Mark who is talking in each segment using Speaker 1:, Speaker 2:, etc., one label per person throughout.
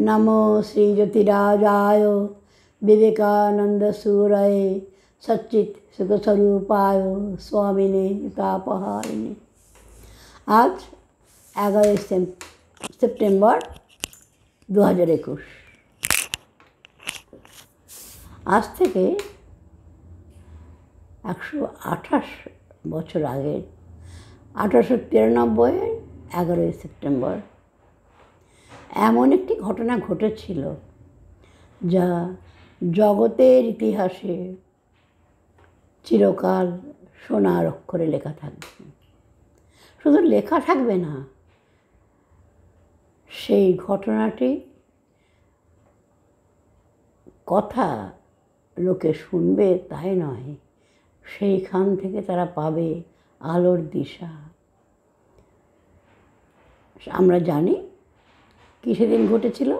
Speaker 1: नमो श्रीज्योतिराजाय विवेकानंदसूरये सच्चित सुखस्वरूपाय स्वामिने तापहारिणे। आज 11 সেপ্টেম্বর 2021। আজ থেকে 128 বছর আগে 1893 11 সেপ্টেম্বর এমন একটি ঘটনা ঘটেছিল যা জগতের ইতিহাসে চিরকাল সোনার অক্ষরে লেখা থাকবে। শুধু লেখা থাকবে না, সেই ঘটনাটি কথা লোকে শুনবে তাই নয়, সেইখান থেকে তারা পাবে আলোর দিশা। আমরা জানি কি সেদিন ঘটেছিল।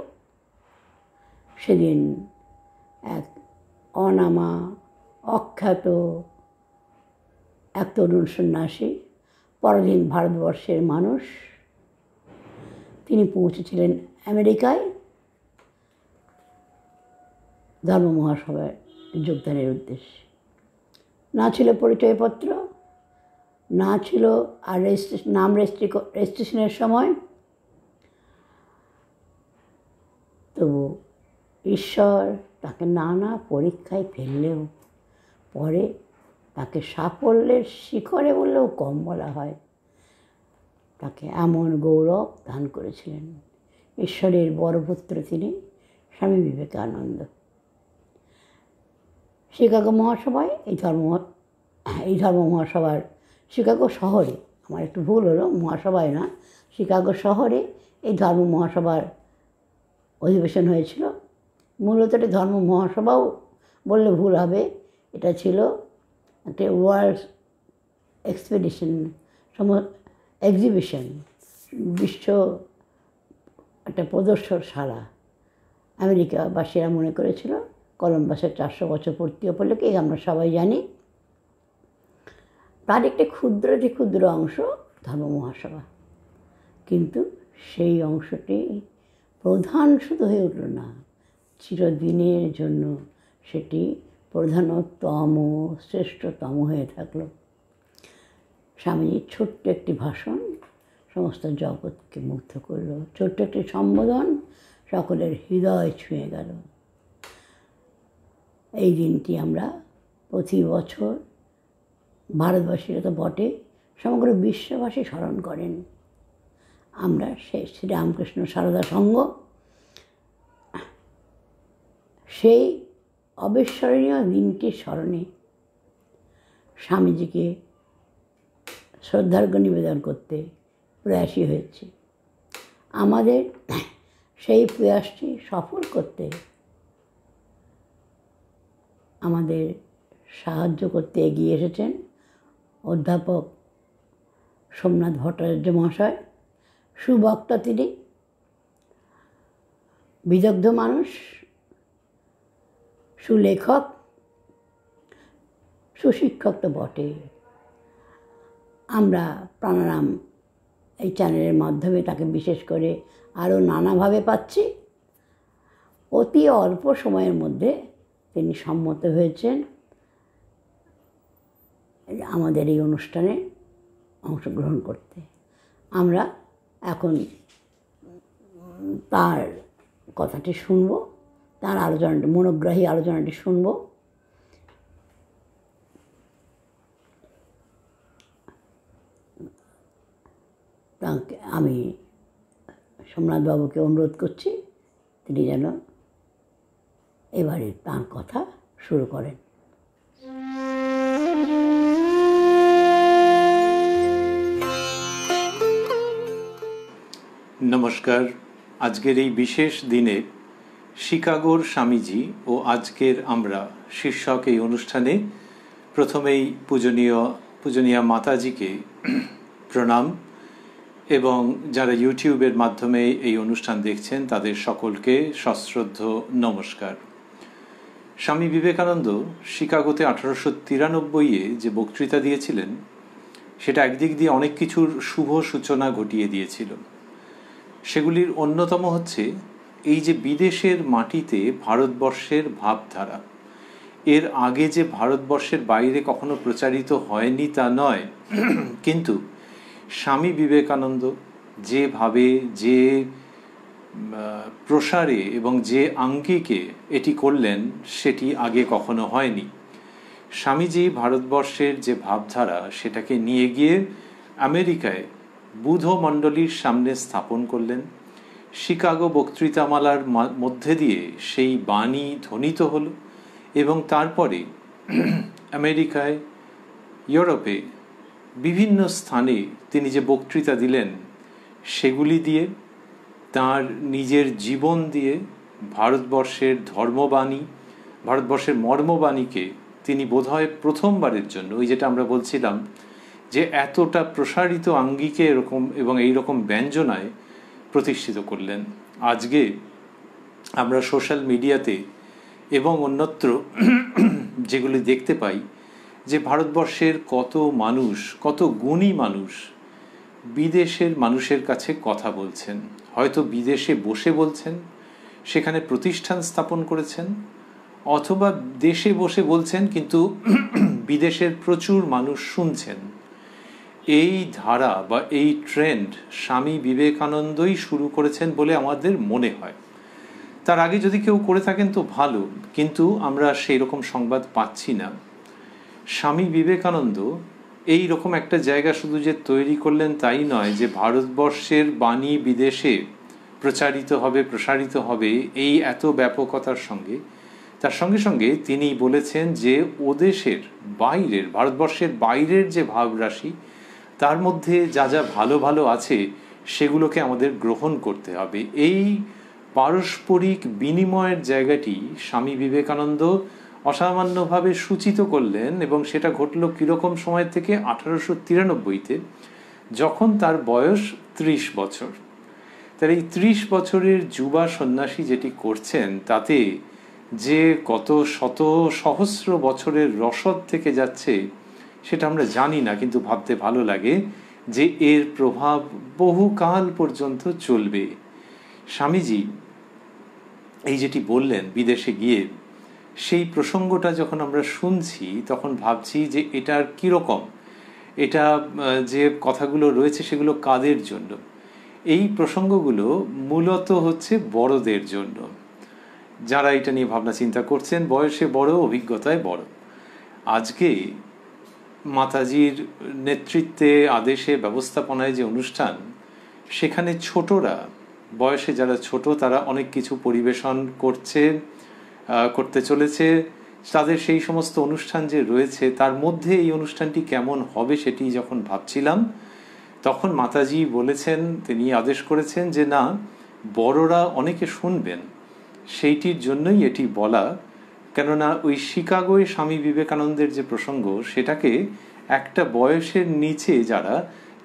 Speaker 1: সেদিন এক অনামা অখ্যাত এক তরুণ সন্ন্যাসী, পরাধীন ভারতবর্ষের মানুষ, তিনি পৌঁছেছিলেন আমেরিকায় ধর্ম মহাসভায় যোগদানের উদ্দেশ্যে। না ছিল পরিচয়পত্র, না ছিল আর রেজিস্ট্রেশনের সময়। তবু ঈশ্বর তাকে নানা পরীক্ষায় ফেললেও পরে তাকে সাফল্যের শিখরে বললেও কম বলা হয়, তাকে এমন গৌরব দান করেছিলেন। ঈশ্বরের বরপুত্র তিনি স্বামী বিবেকানন্দ। শিকাগো মহাসভায় এই ধর্ম মহাসভার শিকাগো শহরে, আমার একটু ভুল হলো, মহাসভায় না, শিকাগো শহরে এই ধর্ম মহাসভার অধিবেশন হয়েছিল। মূলত এটা ধর্ম মহাসভাও বললে ভুল হবে, এটা ছিল একটা ওয়ার্ল্ড এক্সিবিশন, বিশ্ব একটা প্রদর্শনশালা। আমেরিকাবাসীরা মনে করেছিল কলম্বাসের 400 বছর পূর্তি উপলক্ষে, আমরা সবাই জানি। তার একটি ক্ষুদ্র অংশ ধর্ম মহাসভা, কিন্তু সেই অংশটি প্রধান শুধু হয়ে উঠল না, চিরদিনের জন্য সেটি প্রধানতম শ্রেষ্ঠতম হয়ে থাকল। স্বামীজির ছোট্ট একটি ভাষণ সমস্ত জগৎকে মুগ্ধ করল, ছোট্ট একটি সম্বোধন সকলের হৃদয় ছুঁয়ে গেল। এই দিনটি আমরা প্রতি বছর ভারতবাসীরা তো বটে, সমগ্র বিশ্ববাসী স্মরণ করেন। আমরা শ্রীরামকৃষ্ণ সারদা সংঘ সেই অবিস্মরণীয় দিনটির স্মরণে স্বামীজিকে শ্রদ্ধার্ঘ্য নিবেদন করতে প্রয়াসী হয়েছে। আমাদের সেই প্রয়াসটি সফল করতে, আমাদের সাহায্য করতে এগিয়ে এসেছেন অধ্যাপক সোমনাথ ভট্টাচার্য মহাশয়। সুবক্তা তিনি, বিদগ্ধ মানুষ, সুলেখক, সুশিক্ষক তো বটে। আমরা প্রাণারাম এই চ্যানেলের মাধ্যমে তাকে বিশেষ করে আরও নানাভাবে পাচ্ছি। অতি অল্প সময়ের মধ্যে তিনি সম্মত হয়েছেন আমাদের এই অনুষ্ঠানে অংশগ্রহণ করতে। আমরা এখন তার কথাটি শুনব, তার আলোচনাটি, মনোগ্রাহী আলোচনাটি শুনব। তাকে আমি সোমনাথবাবুকে অনুরোধ করছি তিনি যেন এবারে তাঁর কথা শুরু করেন।
Speaker 2: নমস্কার। আজকের এই বিশেষ দিনে শিকাগোর স্বামীজি ও আজকের আমরা শীর্ষক এই অনুষ্ঠানে প্রথমেই পূজনীয়া মাতাজিকে প্রণাম, এবং যারা ইউটিউবের মাধ্যমে এই অনুষ্ঠান দেখছেন তাদের সকলকে সশ্রদ্ধ নমস্কার। স্বামী বিবেকানন্দ শিকাগোতে 1893-এ যে বক্তৃতা দিয়েছিলেন সেটা একদিক দিয়ে অনেক কিছুর শুভ সূচনা ঘটিয়ে দিয়েছিল। সেগুলির অন্যতম হচ্ছে এই যে বিদেশের মাটিতে ভারতবর্ষের ভাবধারা, এর আগে যে ভারতবর্ষের বাইরে কখনো প্রচারিত হয়নি তা নয়, কিন্তু স্বামী বিবেকানন্দ যেভাবে, যে প্রসারে এবং যে আঙ্গিকে এটি করলেন সেটি আগে কখনো হয়নি। স্বামীজি ভারতবর্ষের যে ভাবধারা সেটাকে নিয়ে গিয়ে আমেরিকায় বুধ মণ্ডলীর সামনে স্থাপন করলেন। শিকাগো বক্তৃতামালার মধ্যে দিয়ে সেই বাণী ধ্বনিত হলো এবং তারপরে আমেরিকায়, ইউরোপে বিভিন্ন স্থানে তিনি যে বক্তৃতা দিলেন সেগুলি দিয়ে, তার নিজের জীবন দিয়ে ভারতবর্ষের ধর্মবাণী, ভারতবর্ষের মর্মবাণীকে তিনি বোধহয় প্রথমবারের জন্য, ওই যেটা আমরা বলছিলাম যে এতটা প্রসারিত আঙ্গিকে এরকম এবং এইরকম ব্যঞ্জনায় প্রতিষ্ঠিত করলেন। আজকে আমরা সোশ্যাল মিডিয়াতে এবং অন্যত্র যেগুলি দেখতে পাই যে ভারতবর্ষের কত মানুষ, কত গুণী মানুষ বিদেশের মানুষের কাছে কথা বলছেন, হয়তো বিদেশে বসে বলছেন, সেখানে প্রতিষ্ঠান স্থাপন করেছেন, অথবা দেশে বসে বলছেন কিন্তু বিদেশের প্রচুর মানুষ শুনছেন। এই ধারা বা এই ট্রেন্ড স্বামী বিবেকানন্দই শুরু করেছেন বলে আমাদের মনে হয়। তার আগে যদি কেউ করে থাকেন তো ভালো, কিন্তু আমরা সেই রকম সংবাদ পাচ্ছি না। স্বামী বিবেকানন্দ এই রকম একটা জায়গা শুধু যে তৈরি করলেন তাই নয়, যে ভারতবর্ষের বাণী বিদেশে প্রচারিত হবে, প্রসারিত হবে, এই এত ব্যাপকতার সঙ্গে, তার সঙ্গে সঙ্গে তিনি বলেছেন যে ওদেশের বাইরের, ভারতবর্ষের বাইরের যে ভাবরাশি, তার মধ্যে যা যা ভালো ভালো আছে সেগুলোকে আমাদের গ্রহণ করতে হবে। এই পারস্পরিক বিনিময়ের জায়গাটি স্বামী বিবেকানন্দ অসামান্যভাবে সূচিত করলেন এবং সেটা ঘটল কীরকম সময় থেকে? 1893-তে, যখন তার বয়স 30 বছর। তার এই 30 বছরের যুবা সন্ন্যাসী যেটি করছেন তাতে যে কত শত সহস্র বছরের রসদ থেকে যাচ্ছে সেটা আমরা জানি না, কিন্তু ভাবতে ভালো লাগে যে এর প্রভাব বহুকাল পর্যন্ত চলবে। স্বামীজি এই যেটি বললেন বিদেশে গিয়ে, সেই প্রসঙ্গটা যখন আমরা শুনছি তখন ভাবছি যে এটার কীরকম, এটা যে কথাগুলো রয়েছে সেগুলো কাদের জন্য? এই প্রসঙ্গগুলো মূলত হচ্ছে বড়দের জন্য, যারা এটা নিয়ে ভাবনা চিন্তা করছেন, বয়সে বড়, অভিজ্ঞতায় বড়। আজকে মাতাজির নেতৃত্বে, আদেশে, ব্যবস্থাপনায় যে অনুষ্ঠান, সেখানে ছোটরা, বয়সে যারা ছোট তারা অনেক কিছু পরিবেশন করতে চলেছে। তাদের সেই সমস্ত অনুষ্ঠান যে রয়েছে তার মধ্যে এই অনুষ্ঠানটি কেমন হবে সেটি যখন ভাবছিলাম, তখন মাতাজি বলেছেন, তিনি আদেশ করেছেন যে না, বড়রা অনেকে শুনবেন, সেইটির জন্যই এটি বলা। কেননা ওই শিকাগোয় স্বামী বিবেকানন্দের যে প্রসঙ্গ, সেটাকে একটা বয়সের নিচে যারা,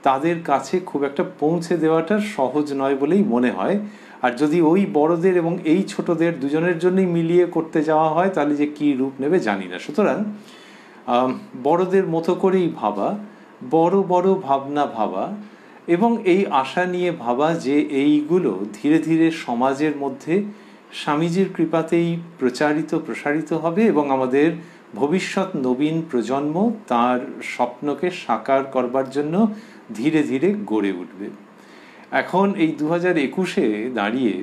Speaker 2: তাদের কাছে খুব একটা পৌঁছে দেওয়াটা সহজ নয় বলেই মনে হয়। আর যদি ওই বড়দের এবং এই ছোটদের দুজনের জন্যই মিলিয়ে করতে যাওয়া হয় তাহলে যে কী রূপ নেবে জানি না। সুতরাং বড়দের মতো করেই ভাবা, বড় বড় ভাবনা ভাবা এবং এই আশা নিয়ে ভাবা যে এইগুলো ধীরে ধীরে সমাজের মধ্যে স্বামীজির কৃপাতেই প্রসারিত হবে এবং আমাদের ভবিষ্যৎ নবীন প্রজন্ম তার স্বপ্নকে সাকার করবার জন্য ধীরে ধীরে গড়ে উঠবে। এখন এই 2021-এ দাঁড়িয়ে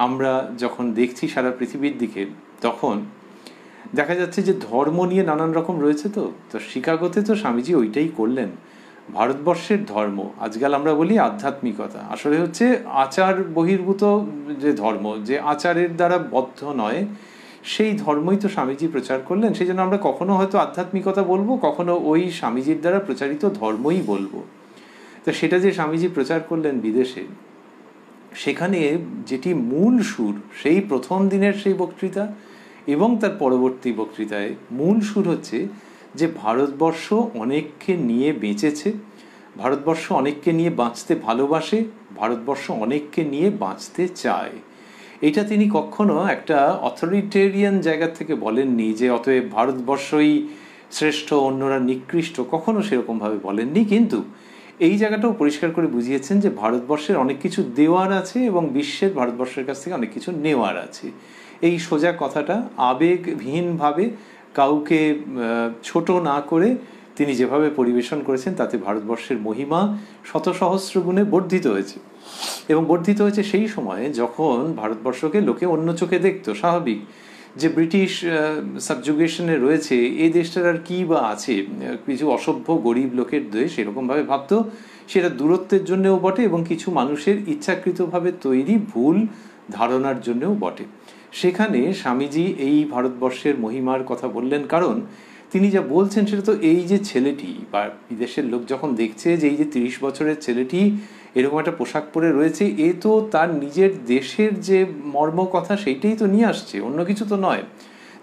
Speaker 2: আমরা যখন দেখছি সারা পৃথিবীর দিকে, তখন দেখা যাচ্ছে যে ধর্ম নিয়ে নানান রকম রয়েছে। তো শিকাগোতে তো স্বামীজি ওইটাই করলেন, ভারতবর্ষের ধর্ম, আজকাল আমরা বলি আধ্যাত্মিকতা, আসলে হচ্ছে আচার বহির্ভূত যে ধর্ম, যে আচারের দ্বারা বদ্ধ নয়, সেই ধর্মই তো স্বামীজি প্রচার করলেন। সেই জন্য আমরা কখনো হয়তো আধ্যাত্মিকতা বলবো, কখনো ওই স্বামীজির দ্বারা প্রচারিত ধর্মই বলবো। তো সেটা যে স্বামীজি প্রচার করলেন বিদেশে, সেখানে যেটি মূল সুর, সেই প্রথম দিনের সেই বক্তৃতা এবং তার পরবর্তী বক্তৃতায় মূল সুর হচ্ছে যে ভারতবর্ষ অনেককে নিয়ে বেঁচেছে, ভারতবর্ষ অনেককে নিয়ে বাঁচতে ভালোবাসে, ভারতবর্ষ অনেককে নিয়ে বাঁচতে চায়। এটা তিনি কখনো একটা অথরিটেরিয়ান জায়গা থেকে বলেননি যে অতএব ভারতবর্ষই শ্রেষ্ঠ, অন্যরা নিকৃষ্ট, কখনো সেরকমভাবে বলেননি। কিন্তু এই জায়গাটাও পরিষ্কার করে বুঝিয়েছেন যে ভারতবর্ষের অনেক কিছু দেওয়ার আছে এবং বিশ্বের ভারতবর্ষের কাছ থেকে অনেক কিছু নেওয়ার আছে। এই সোজা কথাটা আবেগহীনভাবে কাউকে ছোট না করে তিনি যেভাবে পরিবেশন করেছেন তাতে ভারতবর্ষের মহিমা শত সহস্র গুণে বর্ধিত হয়েছে। এবং বর্ধিত হয়েছে সেই সময়ে যখন ভারতবর্ষকে লোকে অন্য চোখে দেখতো। স্বাভাবিক যে ব্রিটিশ সাবজুগেশনে রয়েছে, এই দেশটার আর কী বা আছে, কিছু অসভ্য গরিব লোকের দেশ এরকমভাবে ভাবতো। সেটা দূরত্বের জন্যও বটে এবং কিছু মানুষের ইচ্ছাকৃতভাবে তৈরি ভুল ধারণার জন্যও বটে। সেখানে স্বামীজি এই ভারতবর্ষের মহিমার কথা বললেন, কারণ তিনি যা বলছেন সেটা তো এই যে ছেলেটি বা বিদেশের লোক যখন দেখছে যে এই যে 30 বছরের ছেলেটি এরকম একটা পোশাক পরে রয়েছে, এ তো তার নিজের দেশের যে মর্ম কথা সেইটাই তো নিয়ে আসছে, অন্য কিছু তো নয়।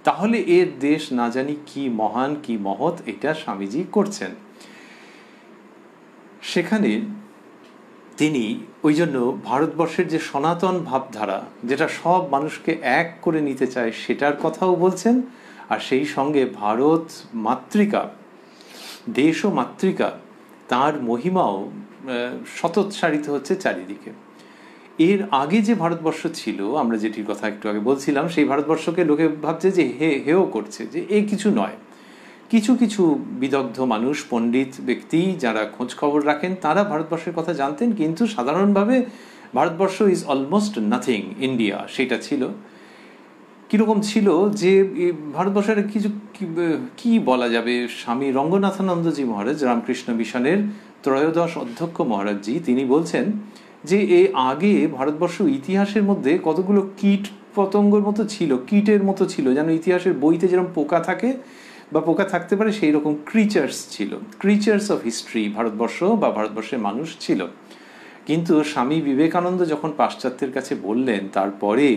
Speaker 2: তাহলে এর দেশ না জানি কি মহান কি মহৎ, এটা স্বামীজি করছেন। সেখানে তিনি ওই জন্য ভারতবর্ষের যে সনাতন ভাবধারা, যেটা সব মানুষকে এক করে নিতে চায়, সেটার কথাও বলছেন। আর সেই সঙ্গে ভারত মাতৃকা, দেশ ও মাতৃকা, তার মহিমাও শতোৎসারিত হচ্ছে চারিদিকে। এর আগে যে ভারতবর্ষ ছিল, আমরা যেটির কথা একটু আগে বলছিলাম, সেই ভারতবর্ষকে লোকে ভাবছে যে হেও করছে, যে এ কিছু নয়। কিছু কিছু বিদগ্ধ মানুষ, পণ্ডিত ব্যক্তি যারা খোঁজ খবর রাখেন, তারা ভারতবর্ষের কথা জানতেন, কিন্তু সাধারণভাবে Bharatvarsha is almost nothing India, সেটা ছিল। কীরকম ছিল যে ভারতবর্ষের কিছু কি বলা যাবে, স্বামী রঙ্গনাথানন্দজি মহারাজ, রামকৃষ্ণ মিশনের ত্রয়োদশ অধ্যক্ষ মহারাজজি, তিনি বলছেন যে এ আগে ভারতবর্ষ ইতিহাসের মধ্যে কতগুলো কীট পতঙ্গর মতো ছিল, কীটের মতো ছিল, যেন ইতিহাসের বইতে যেরকম পোকা থাকে বা পোকা থাকতে পারে, সেই রকম ক্রিচার্স ছিল, ক্রিচার্স অফ হিস্ট্রি ভারতবর্ষ বা ভারতবর্ষের মানুষ ছিল। কিন্তু স্বামী বিবেকানন্দ যখন পাশ্চাত্যের কাছে বললেন, তারপরে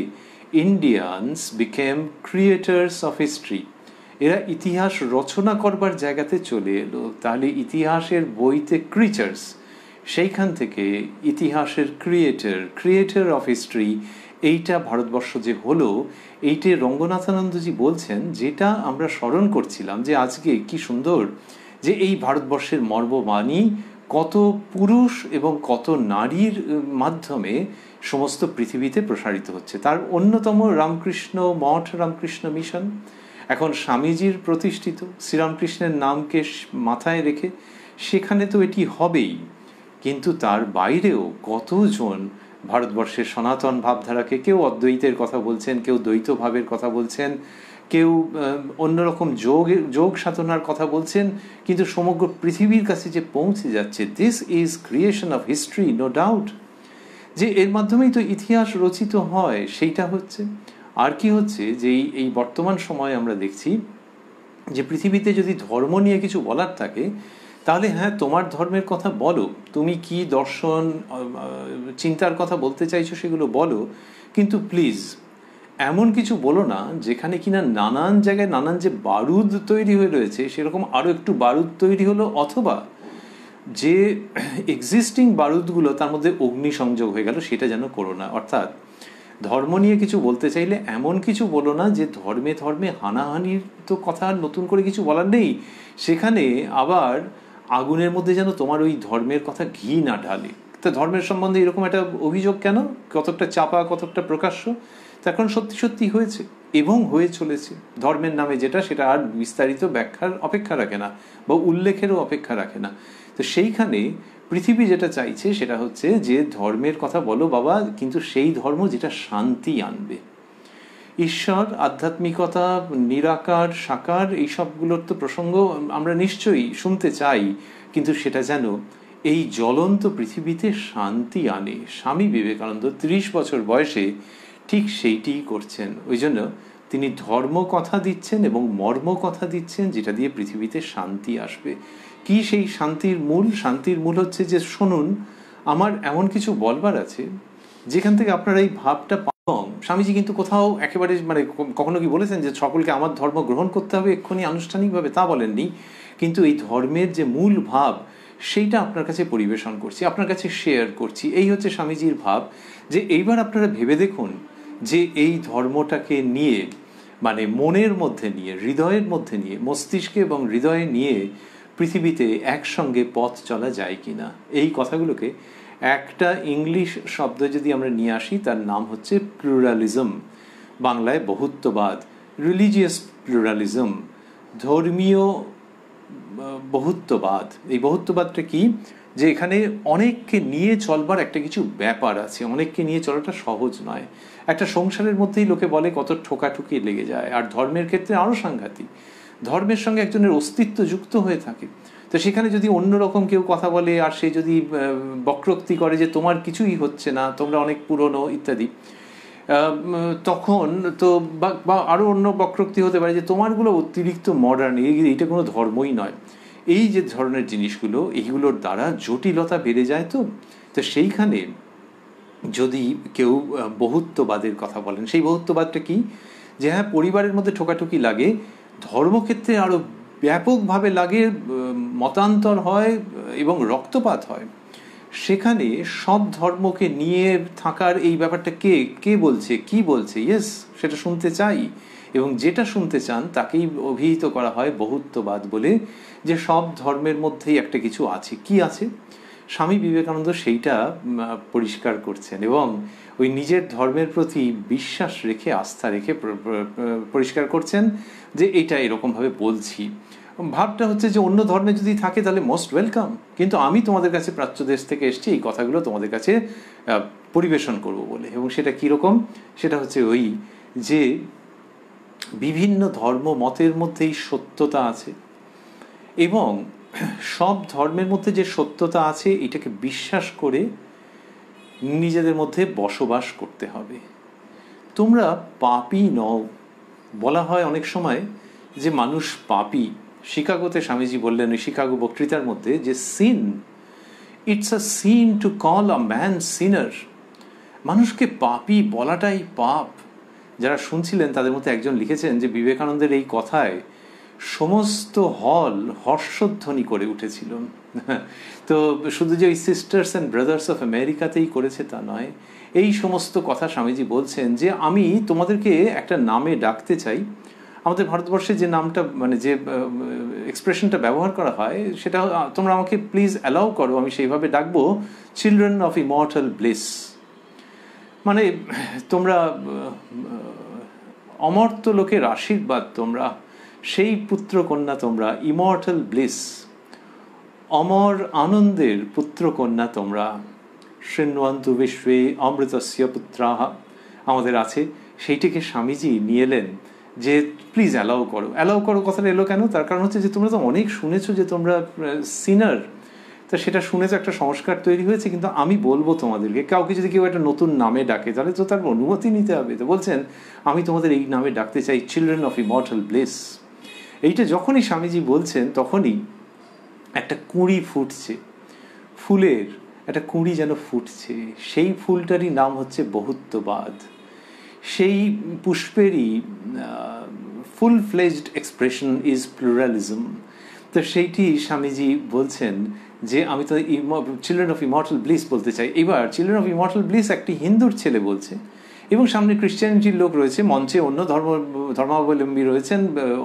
Speaker 2: Indians became creators of history, এরা ইতিহাস রচনা করবার জায়গাতে চলে এলো। তাহলে ইতিহাসের বইতে ক্রিচার্স, সেইখান থেকে ইতিহাসের ক্রিয়েটার অফ হিস্ট্রি, এইটা ভারতবর্ষ যে হলো, এইটে রঙ্গনাথানন্দজি বলছেন, যেটা আমরা স্মরণ করছিলাম যে আজকে কি সুন্দর যে এই ভারতবর্ষের মর্মবাণী কত পুরুষ এবং কত নারীর মাধ্যমে সমস্ত পৃথিবীতে প্রসারিত হচ্ছে। তার অন্যতম রামকৃষ্ণ মঠ, রামকৃষ্ণ মিশন, এখন স্বামীজির প্রতিষ্ঠিত, শ্রীরামকৃষ্ণের নামকে মাথায় রেখে সেখানে তো এটি হবেই। কিন্তু তার বাইরেও কতজন ভারতবর্ষের সনাতন ভাবধারাকে, কেউ অদ্বৈতের কথা বলছেন, কেউ দ্বৈত ভাবের কথা বলছেন, কেউ অন্যরকম যোগ সাধনার কথা বলছেন, কিন্তু সমগ্র পৃথিবীর কাছে যে পৌঁছে যাচ্ছে, this is creation of history, no doubt. যে এর মাধ্যমেই তো ইতিহাস রচিত হয়, সেইটা হচ্ছে। আর কি হচ্ছে যে এই বর্তমান সময়ে আমরা দেখছি যে পৃথিবীতে যদি ধর্ম নিয়ে কিছু বলার থাকে, তাহলে হ্যাঁ, তোমার ধর্মের কথা বলো, তুমি কি দর্শন চিন্তার কথা বলতে চাইছো সেগুলো বলো, কিন্তু প্লিজ এমন কিছু বলো না যেখানে কিনা নানান জায়গায় নানান যে বারুদ তৈরি হয়ে রয়েছে সেরকম আরও একটু বারুদ তৈরি হলো, অথবা যে এক্সিস্টিং বারুদগুলো তার মধ্যে অগ্নি সংযোগ হয়ে গেল, সেটা যেন করো না। অর্থাৎ ধর্ম নিয়ে কিছু বলতে চাইলে এমন কিছু বলো না যে ধর্মে ধর্মে হানাহানির তো কথা নতুন করে কিছু বলার নেই, সেখানে আবার আগুনের মধ্যে যেন তোমার ওই ধর্মের কথা ঘি না ঢালে। তা ধর্মের সম্বন্ধে এরকম একটা অভিযোগ কেন, কতটা চাপা কতটা প্রকাশ্য, তা এখন সত্যি সত্যি হয়েছে এবং হয়ে চলেছে। ধর্মের নামে যেটা, সেটা আর বিস্তারিত ব্যাখ্যার অপেক্ষা রাখে না বা উল্লেখেরও অপেক্ষা রাখে না। তো সেইখানে পৃথিবী যেটা চাইছে সেটা হচ্ছে যে ধর্মের কথা বলো বাবা, কিন্তু সেই ধর্ম যেটা শান্তি আনবে। ঈশ্বর, আধ্যাত্মিকতা, নিরাকার, সাকার, এইসবগুলোর তো প্রসঙ্গ আমরা নিশ্চয়ই শুনতে চাই, কিন্তু সেটা যেন এই জ্বলন্ত পৃথিবীতে শান্তি আনে। স্বামী বিবেকানন্দ 30 বছর বয়সে ঠিক সেইটিই করছেন। ওই জন্য তিনি ধর্ম কথা দিচ্ছেন এবং মর্ম কথা দিচ্ছেন, যেটা দিয়ে পৃথিবীতে শান্তি আসবে। কি সেই শান্তির মূল? শান্তির মূল হচ্ছে যে শুনুন, আমার এমন কিছু বলবার আছে যেখান থেকে আপনারা এই ভাবটা পান। স্বামীজি কিন্তু কোথাও একেবারে কখনো কি বলেছেন যে সকলকে আমার ধর্ম গ্রহণ করতে হবে এক্ষুনি আনুষ্ঠানিকভাবে, তা বলেননি। কিন্তু এই ধর্মের যে মূল ভাব, সেইটা আপনার কাছে পরিবেশন করছি, আপনার কাছে শেয়ার করছি। এই হচ্ছে স্বামীজির ভাব, যে এইবার আপনারা ভেবে দেখুন যে এই ধর্মটাকে নিয়ে, মনের মধ্যে নিয়ে, হৃদয়ের মধ্যে নিয়ে, মস্তিষ্কে এবং হৃদয়ে নিয়ে পৃথিবীতে একসঙ্গে পথ চলা যায় কি না, এই কথাগুলোকে একটা ইংলিশ শব্দ যদি আমরা নিয়ে আসি, তার নাম হচ্ছে প্লুরালিজম, বাংলায় বহুত্ববাদ, রিলিজিয়াস প্লুরালিজম, ধর্মীয় বহুত্ববাদ। এই বহুত্ববাদটা কি, যে এখানে অনেককে নিয়ে চলবার একটা কিছু ব্যাপার আছে, অনেককে নিয়ে চলাটা সহজ নয়। একটা সংসারের মধ্যেই লোকে বলে কত ঠোকাঠুকি লেগে যায়, আর ধর্মের ক্ষেত্রে আরও সাংঘাতিক, ধর্মের সঙ্গে একজনের অস্তিত্ব যুক্ত হয়ে থাকে। তো সেখানে যদি অন্যরকম কেউ কথা বলে আর সে যদি বক্রোক্তি করে যে তোমার কিছুই হচ্ছে না, তোমরা অনেক পুরনো ইত্যাদি, তখন তো বা আরও অন্য বক্রোক্তি হতে পারে যে তোমারগুলো অতিরিক্ত মডার্ন, এইটা কোনো ধর্মই নয়। এই যে ধরনের জিনিসগুলো, এইগুলোর দ্বারা জটিলতা বেড়ে যায়। তো সেইখানে যদি কেউ বহুত্ববাদের কথা বলেন, সেই বহুত্ববাদটা কি, যে হ্যাঁ পরিবারের মধ্যে ঠোকাঠুকি লাগে, ধর্মক্ষেত্রে আরও ব্যাপকভাবে লাগে, মতান্তর হয় এবং রক্তপাত হয়, সেখানে সব ধর্মকে নিয়ে থাকার এই ব্যাপারটা কে বলছে, কি বলছে, ইয়েস সেটা শুনতে চাই, এবং যেটা শুনতে চান তাকেই অভিহিত করা হয় বহুত্ববাদ বলে, যে সব ধর্মের মধ্যেই একটা কিছু আছে। কি আছে? স্বামী বিবেকানন্দ সেইটা পরিষ্কার করছেন, এবং ওই নিজের ধর্মের প্রতি বিশ্বাস রেখে, আস্থা রেখে পরিষ্কার করছেন যে এইটা এরকমভাবে বলছি। ভাবটা হচ্ছে যে অন্য ধর্মে যদি থাকে তাহলে মোস্ট ওয়েলকাম, কিন্তু আমি তোমাদের কাছে প্রাচ্য দেশ থেকে এসেছি এই কথাগুলো তোমাদের কাছে পরিবেশন করব বলে। এবং সেটা কীরকম? সেটা হচ্ছে ওই যে বিভিন্ন ধর্ম মতের মধ্যেই সত্যতা আছে, এবং সব ধর্মের মধ্যে যে সত্যতা আছে এটাকে বিশ্বাস করে নিজেদের মধ্যে বসবাস করতে হবে। তোমরা পাপী নও। বলা হয় অনেক সময় যে মানুষ পাপী। শিকাগোতে স্বামীজি বললেন, ওই শিকাগো বক্তৃতার মধ্যে, যে sin, it's a sin to call a man sinner. মানুষকে পাপী বলাটাই পাপ। যারা শুনছিলেন তাদের মধ্যে একজন লিখেছেন যে বিবেকানন্দের এই কথায় সমস্ত হল হর্ষধ্বনি করে উঠেছিল। তো শুধু যে ওই সিস্টার্স অ্যান্ড ব্রাদার্স অফ আমেরিকাতেই করেছে তা নয়, এই সমস্ত কথা স্বামীজি বলছেন যে আমি তোমাদেরকে একটা নামে ডাকতে চাই। আমাদের ভারতবর্ষে যে নামটা, মানে যে এক্সপ্রেশনটা ব্যবহার করা হয়, সেটা তোমরা আমাকে প্লিজ অ্যালাউ করো আমি সেইভাবে ডাকবো, চিলড্রেন অফ ইমর্টাল ব্লিস। মানে তোমরা অমর্ত্য লোকের আশীর্বাদ, তোমরা সেই পুত্র কন্যা, তোমরা ইমর্টাল ব্লিস, অমর আনন্দের পুত্র কন্যা তোমরা। শৃণ্বন্তু বিশ্বে অমৃতস্য পুত্রাহ আমাদের আছে। সেইটিকে স্বামীজি নিয়ে এলেন যে প্লিজ অ্যালাউ করো। অ্যালাউ করো কথাটা এলো কেন? তার কারণ হচ্ছে যে তোমরা তো অনেক শুনেছো যে তোমরা সিনার, তা সেটা শুনেছো, একটা সংস্কার তৈরি হয়েছে, কিন্তু আমি বলবো তোমাদেরকে, কাউকে যদি কেউ একটা নতুন নামে ডাকে তাহলে তো তার অনুমতি নিতে হবে। তো বলছেন আমি তোমাদের এই নামে ডাকতে চাই, চিলড্রেন অফ ইমর্টাল ব্লিস। এইটা যখনই স্বামীজি বলছেন তখনই একটা কুঁড়ি ফুটছে, ফুলের একটা কুঁড়ি যেন ফুটছে, সেই ফুলটারই নাম হচ্ছে বহুত্ববাদ। সেই পুষ্পেরই ফুল ফ্লেজড এক্সপ্রেশন ইজ প্লুরালিজম। তো সেইটি স্বামীজি বলছেন যে আমি তো চিলড্রেন অফ ইমর্টাল ব্লিস বলতে চাই। এবার চিলড্রেন অফ ইমর্টাল ব্লিস একটি হিন্দুর ছেলে বলছে, এবং সামনে ক্রিশ্চিয়ানিটির লোক রয়েছে, মঞ্চে অন্য ধর্মাবলম্বী রয়েছেন,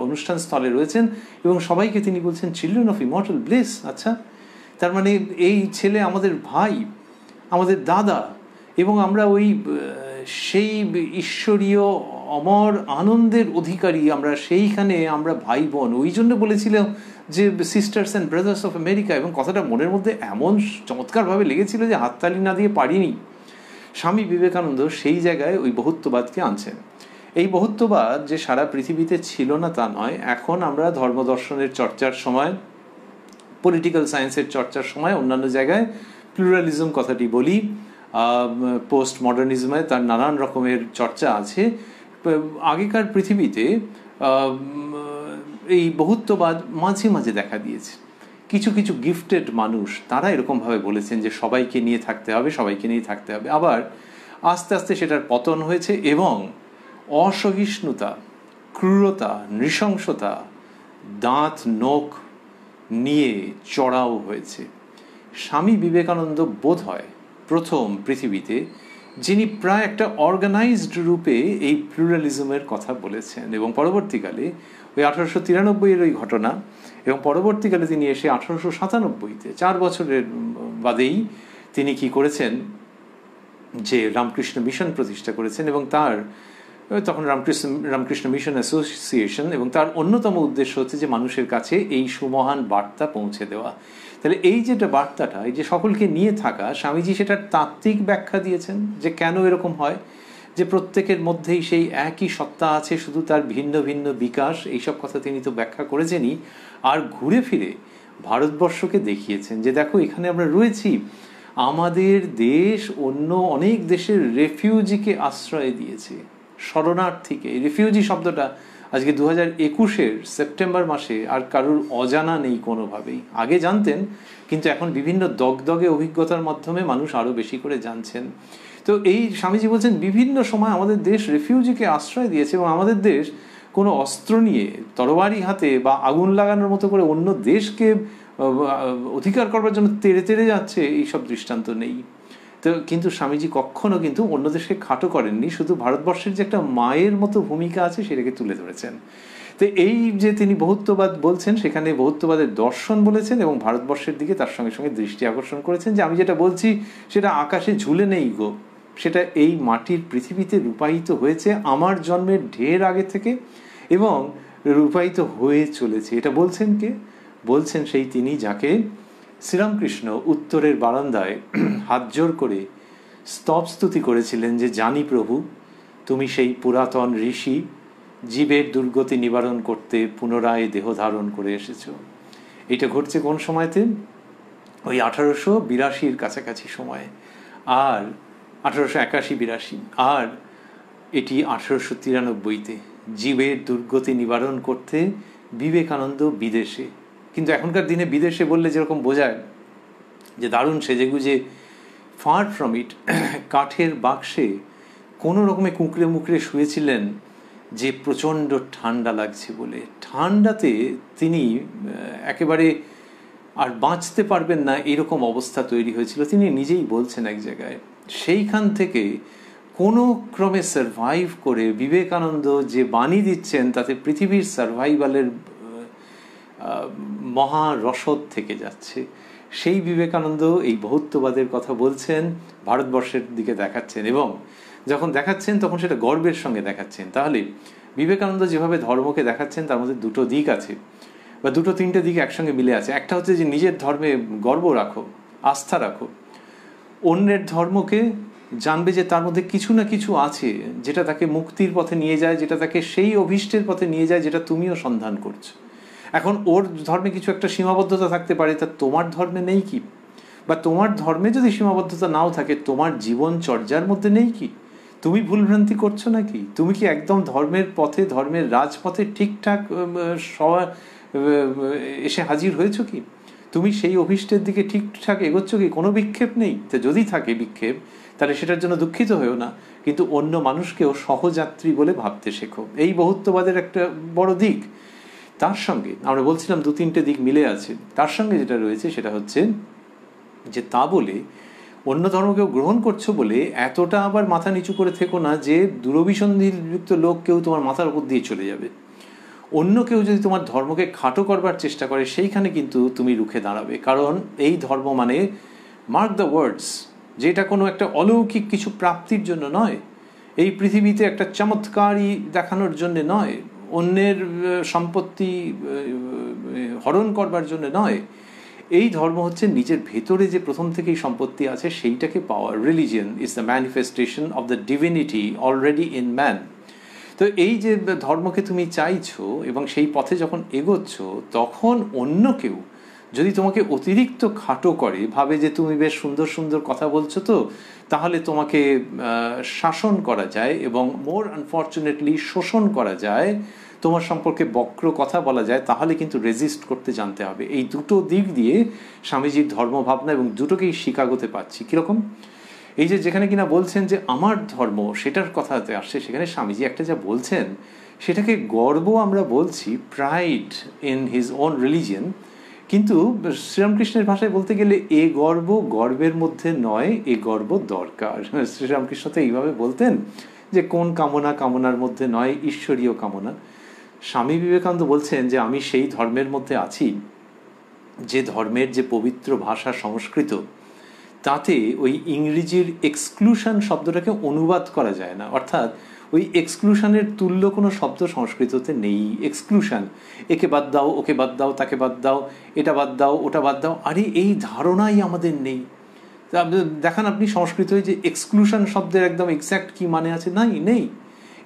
Speaker 2: অনুষ্ঠান স্থলে রয়েছেন, এবং সবাইকে তিনি বলছেন চিলড্রেন অফ ইমর্টাল ব্লিস। আচ্ছা, তার মানে এই ছেলে আমাদের ভাই, আমাদের দাদা, এবং আমরা ওই সেই ঈশ্বরীয় অমর আনন্দের অধিকারী, আমরা সেইখানে আমরা ভাই বোন। ওই জন্য বলেছিলাম যে sisters and brothers of America, এবং কথাটা মনের মধ্যে এমন চমৎকারভাবে লেগেছিল যে হাততালি না দিয়ে পারিনি। স্বামী বিবেকানন্দ সেই জায়গায় ওই বহুত্ববাদকে আনছেন। এই বহুত্ববাদ যে সারা পৃথিবীতে ছিল না তা নয়। এখন আমরা ধর্মদর্শনের চর্চার সময়, পলিটিক্যাল সায়েন্সের চর্চার সময় অন্যান্য জায়গায় প্লুরালিজম কথাটি বলি, পোস্ট মডার্নিজমে তার নানান রকমের চর্চা আছে। আগেকার পৃথিবীতে এই বহুত্ববাদ মাঝে মাঝে দেখা দিয়েছে। কিছু কিছু গিফটেড মানুষ তারা এরকমভাবে বলেছেন যে সবাইকে নিয়ে থাকতে হবে, সবাইকে নিয়ে থাকতে হবে। আবার আস্তে আস্তে সেটার পতন হয়েছে, এবং অসহিষ্ণুতা, ক্রূরতা, নৃশংসতা, দাঁত নোখ নিয়ে চড়াও হয়েছে। স্বামী বিবেকানন্দ বোধ হয় প্রথম পৃথিবীতে যিনি প্রায় একটা অর্গানাইজড রূপে এই প্লুরালিজমের কথা বলেছেন। এবং পরবর্তীকালে ওই 1893-এর ওই ঘটনা, এবং পরবর্তীকালে তিনি এসে 1897-তে 4 বছরের বাদেই তিনি কি করেছেন, যে রামকৃষ্ণ মিশন প্রতিষ্ঠা করেছেন, এবং তার তখন রামকৃষ্ণ মিশন অ্যাসোসিয়েশন, এবং তার অন্যতম উদ্দেশ্য হচ্ছে যে মানুষের কাছে এই সুমহান বার্তা পৌঁছে দেওয়া। তাহলে এই যেটা বার্তাটা, এই যে সকলকে নিয়ে থাকা, স্বামীজি সেটার তাত্ত্বিক ব্যাখ্যা দিয়েছেন যে কেন এরকম হয়, যে প্রত্যেকের মধ্যেই সেই একই সত্তা আছে, শুধু তার ভিন্ন ভিন্ন বিকাশ, এইসব কথা তিনি তো ব্যাখ্যা করেছেনই। আর ঘুরে ফিরে ভারতবর্ষকে দেখিয়েছেন যে দেখো এখানে আমরা রয়েছি, আমাদের দেশ অন্য অনেক দেশের রেফিউজিকে আশ্রয় দিয়েছে, শরণার্থীকে। রিফিউজি শব্দটা আজকে 2021-এর সেপ্টেম্বর মাসে আর কারুর অজানা নেই কোনোভাবেই। আগে জানতেন, কিন্তু এখন বিভিন্ন দগদগে অভিজ্ঞতার মাধ্যমে মানুষ আরও বেশি করে জানছেন। তো এই স্বামীজি বলছেন বিভিন্ন সময় আমাদের দেশ রেফিউজিকে আশ্রয় দিয়েছে, এবং আমাদের দেশ কোনো অস্ত্র নিয়ে তরবারি হাতে বা আগুন লাগানোর মতো করে অন্য দেশকে অধিকার করবার জন্য তেড়ে তেড়ে যাচ্ছে, এইসব দৃষ্টান্ত নেই। তো কিন্তু স্বামীজি কখনো কিন্তু অন্য দেশকে খাটো করেননি, শুধু ভারতবর্ষের যে একটা মায়ের মতো ভূমিকা আছে সেটাকে তুলে ধরেছেন। তো এই যে তিনি বহুত্ববাদ বলছেন, সেখানে বহুত্ববাদের দর্শন বলেছেন, এবং ভারতবর্ষের দিকে তার সঙ্গে সঙ্গে দৃষ্টি আকর্ষণ করেছেন যে আমি যেটা বলছি সেটা আকাশে ঝুলে নেই গো, সেটা এই মাটির পৃথিবীতে রূপায়িত হয়েছে আমার জন্মের ঢের আগে থেকে, এবং রূপায়িত হয়ে চলেছে। এটা বলছেন কে? বলছেন সেই তিনি যাকে শ্রীরামকৃষ্ণ উত্তরের বারান্দায় হাত জোর করে স্তবস্তুতি করেছিলেন যে জানি প্রভু, তুমি সেই পুরাতন ঋষি, জীবের দুর্গতি নিবারণ করতে পুনরায় দেহ ধারণ করে এসেছো। এটা ঘটছে কোন সময়তে? ওই 1882-র কাছাকাছি সময়ে, আর 1881-82, আর এটি 1893-তে। জীবের দুর্গতি নিবারণ করতে বিবেকানন্দ বিদেশে। কিন্তু এখনকার দিনে বিদেশে বললে যেরকম বোঝায় যে দারুণ সেজেগুজে, ফার ফ্রম ইট, কাঠের বাক্সে কোনো রকমে কুঁকড়ে মুকড়ে শুয়েছিলেন যে প্রচণ্ড ঠান্ডা লাগছে বলে। ঠান্ডাতে তিনি একেবারে আর বাঁচতে পারবেন না এরকম অবস্থা তৈরি হয়েছিল, তিনি নিজেই বলছেন এক জায়গায়। সেইখান থেকে কোনো ক্রমে সারভাইভ করে বিবেকানন্দ যে বাণী দিচ্ছেন তাতে পৃথিবীর সারভাইভালের মহা রসদ থেকে যাচ্ছে। সেই বিবেকানন্দ এই বহুত্ববাদের কথা বলছেন, ভারতবর্ষের দিকে দেখাচ্ছেন, এবং যখন দেখাচ্ছেন তখন সেটা গর্বের সঙ্গে দেখাচ্ছেন। তাহলে বিবেকানন্দ যেভাবে ধর্মকে দেখাচ্ছেন তার মধ্যে দুটো দিক আছে, বা দুটো তিনটে দিক একসঙ্গে মিলে আছে। একটা হচ্ছে যে নিজের ধর্মে গর্ব রাখো, আস্থা রাখো, অন্যের ধর্মকে জানবে যে তার মধ্যে কিছু না কিছু আছে যেটা তাকে মুক্তির পথে নিয়ে যায়, যেটা তাকে সেই অভীষ্টের পথে নিয়ে যায় যেটা তুমিও সন্ধান করছো। এখন ওর ধর্মে কিছু একটা সীমাবদ্ধতা থাকতে পারে, তা তোমার ধর্মে নেই কি? বা তোমার ধর্মে যদি সীমাবদ্ধতা নাও থাকে, তোমার জীবনচর্যার মধ্যে নেই কি? তুমি ভুলভ্রান্তি করছো নাকি? তুমি কি একদম ধর্মের পথে, ধর্মের রাজপথে ঠিকঠাক এসে হাজির হয়েছো কি? তুমি সেই অভীষ্টের দিকে ঠিকঠাক এগোচ্ছ কি? কোনো বিক্ষেপ নেই। তো যদি থাকে বিক্ষেপ, তাহলে সেটার জন্য দুঃখিত হয়েও না, কিন্তু অন্য মানুষকেও সহযাত্রী বলে ভাবতে শেখো। এই বহুত্ববাদের একটা বড় দিক। তার সঙ্গে আমরা বলছিলাম দু তিনটে দিক মিলে আছে। তার সঙ্গে যেটা রয়েছে সেটা হচ্ছে যে তা বলে অন্য ধর্মকেও গ্রহণ করছো বলে এতটা আবার মাথা নিচু করে থেকো না যে দূরভিসন্ধিযুক্ত লোক কেউ তোমার মাথার উপর দিয়ে চলে যাবে। অন্য কেউ যদি তোমার ধর্মকে খাটো করবার চেষ্টা করে, সেইখানে কিন্তু তুমি রুখে দাঁড়াবে। কারণ এই ধর্ম মানে, মার্ক দ্য ওয়ার্ডস, যেটা কোনো একটা অলৌকিক কিছু প্রাপ্তির জন্য নয়, এই পৃথিবীতে একটা চমৎকারই দেখানোর জন্য নয়, অন্যের সম্পত্তি হরণ করবার জন্য নয়। এই ধর্ম হচ্ছে নিজের ভেতরে যে প্রথম থেকেই সম্পত্তি আছে সেইটাকে পাওয়া। Religion is the manifestation of the divinity already in man. তো এই যে ধর্মকে তুমি চাইছো এবং সেই পথে যখন এগোচ্ছ, তখন অন্য কেউ যদি তোমাকে অতিরিক্ত খাটো করে, ভাবে যে তুমি বেশ সুন্দর সুন্দর কথা বলছো, তো তাহলে তোমাকে শাসন করা যায় এবং মোর আনফর্চুনেটলি শোষণ করা যায়, তোমার সম্পর্কে বক্র কথা বলা যায়, তাহলে কিন্তু রেজিস্ট করতে জানতে হবে। এই দুটো দিক দিয়ে স্বামীজির ধর্মভাবনা, এবং দুটোকেই শিকাগোতে পাচ্ছি। কীরকম? এই যে যেখানে কিনা বলছেন যে আমার ধর্ম, সেটার কথাতে আসছে, সেখানে স্বামীজি একটা যা বলছেন সেটাকে গর্ব আমরা বলছি, pride in his own religion. কিন্তু শ্রীরামকৃষ্ণের ভাষায় বলতে গেলে এ গর্ব গর্বের মধ্যে নয়, এ গর্ব দরকার। শ্রীরামকৃষ্ণ তো এইভাবে বলতেন যে কোন কামনা কামনার মধ্যে নয়, ঈশ্বরীয় কামনা। স্বামী বিবেকানন্দ বলছেন যে আমি সেই ধর্মের মধ্যে আছি যে ধর্মের যে পবিত্র ভাষা সংস্কৃত, তাতে ওই ইংরেজির এক্সক্লুশন শব্দটাকে অনুবাদ করা যায় না। অর্থাৎ ওই এক্সক্লুশনের তুল্য কোনো শব্দ সংস্কৃততে নেই। এক্সক্লুশন, একে বাদ দাও, ওকে বাদ দাও, তাকে বাদ দাও, এটা বাদ দাও, ওটা বাদ দাও, আরে এই ধারণাই আমাদের নেই। দেখান আপনি সংস্কৃত যে এক্সক্লুশন শব্দের একদম এক্স্যাক্ট কি মানে আছে, নেই।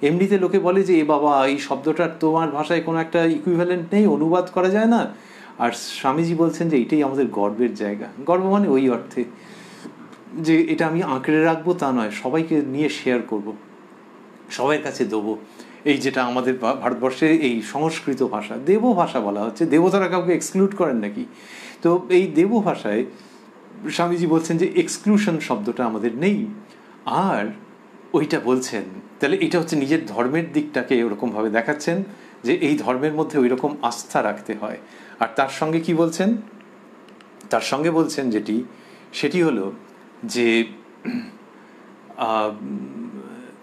Speaker 2: এমনিতে লোকে বলে যে এ বাবা এই শব্দটার তোমার ভাষায় কোনো একটা ইকুইভ্যালেন্ট নেই, অনুবাদ করা যায় না। আর স্বামীজি বলছেন যে এটাই আমাদের গর্বের জায়গা। গর্ব মানে ওই অর্থে যে এটা আমি আঁকড়ে রাখবো তা নয়, সবাইকে নিয়ে শেয়ার করব, সবার কাছে দেবো। এই যেটা আমাদের ভারতবর্ষে এই সংস্কৃত ভাষা, দেব ভাষা বলা হচ্ছে, দেবতারা কাউকে এক্সক্লুড করেন নাকি? তো এই দেব ভাষায় স্বামীজি বলছেন যে এক্সক্লুশন শব্দটা আমাদের নেই। আর ওইটা বলছেন, তাহলে এটা হচ্ছে নিজের ধর্মের দিকটাকে ওরকমভাবে দেখাচ্ছেন যে এই ধর্মের মধ্যে ওই রকম আস্থা রাখতে হয়। আর তার সঙ্গে কি বলছেন, তার সঙ্গে বলছেন সেটি হলো যে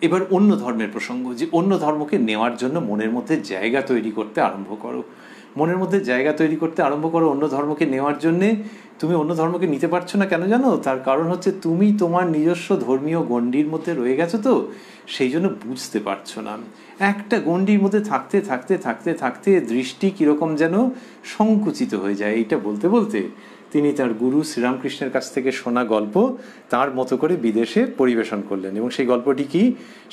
Speaker 2: এবার অন্য ধর্মের প্রসঙ্গ, যে অন্য ধর্মকে নেওয়ার জন্য মনের মধ্যে জায়গা তৈরি করতে আরম্ভ করো। মনের মধ্যে জায়গা তৈরি করতে আরম্ভ করো অন্য ধর্মকে নেওয়ার জন্যে। তুমি অন্য ধর্মকে নিতে পারছো না কেন জানো? তার কারণ হচ্ছে তুমি তোমার নিজস্ব ধর্মীয় গণ্ডির মধ্যে রয়ে গেছো, তো সেই জন্য বুঝতে পারছো না। একটা গণ্ডির মধ্যে থাকতে থাকতে থাকতে থাকতে দৃষ্টি কীরকম যেন সংকুচিত হয়ে যায়। এইটা বলতে বলতে তিনি তার গুরু শ্রীরামকৃষ্ণের কাছ থেকে শোনা গল্প তার মতো করে বিদেশে পরিবেশন করলেন। এবং সেই গল্পটি কি?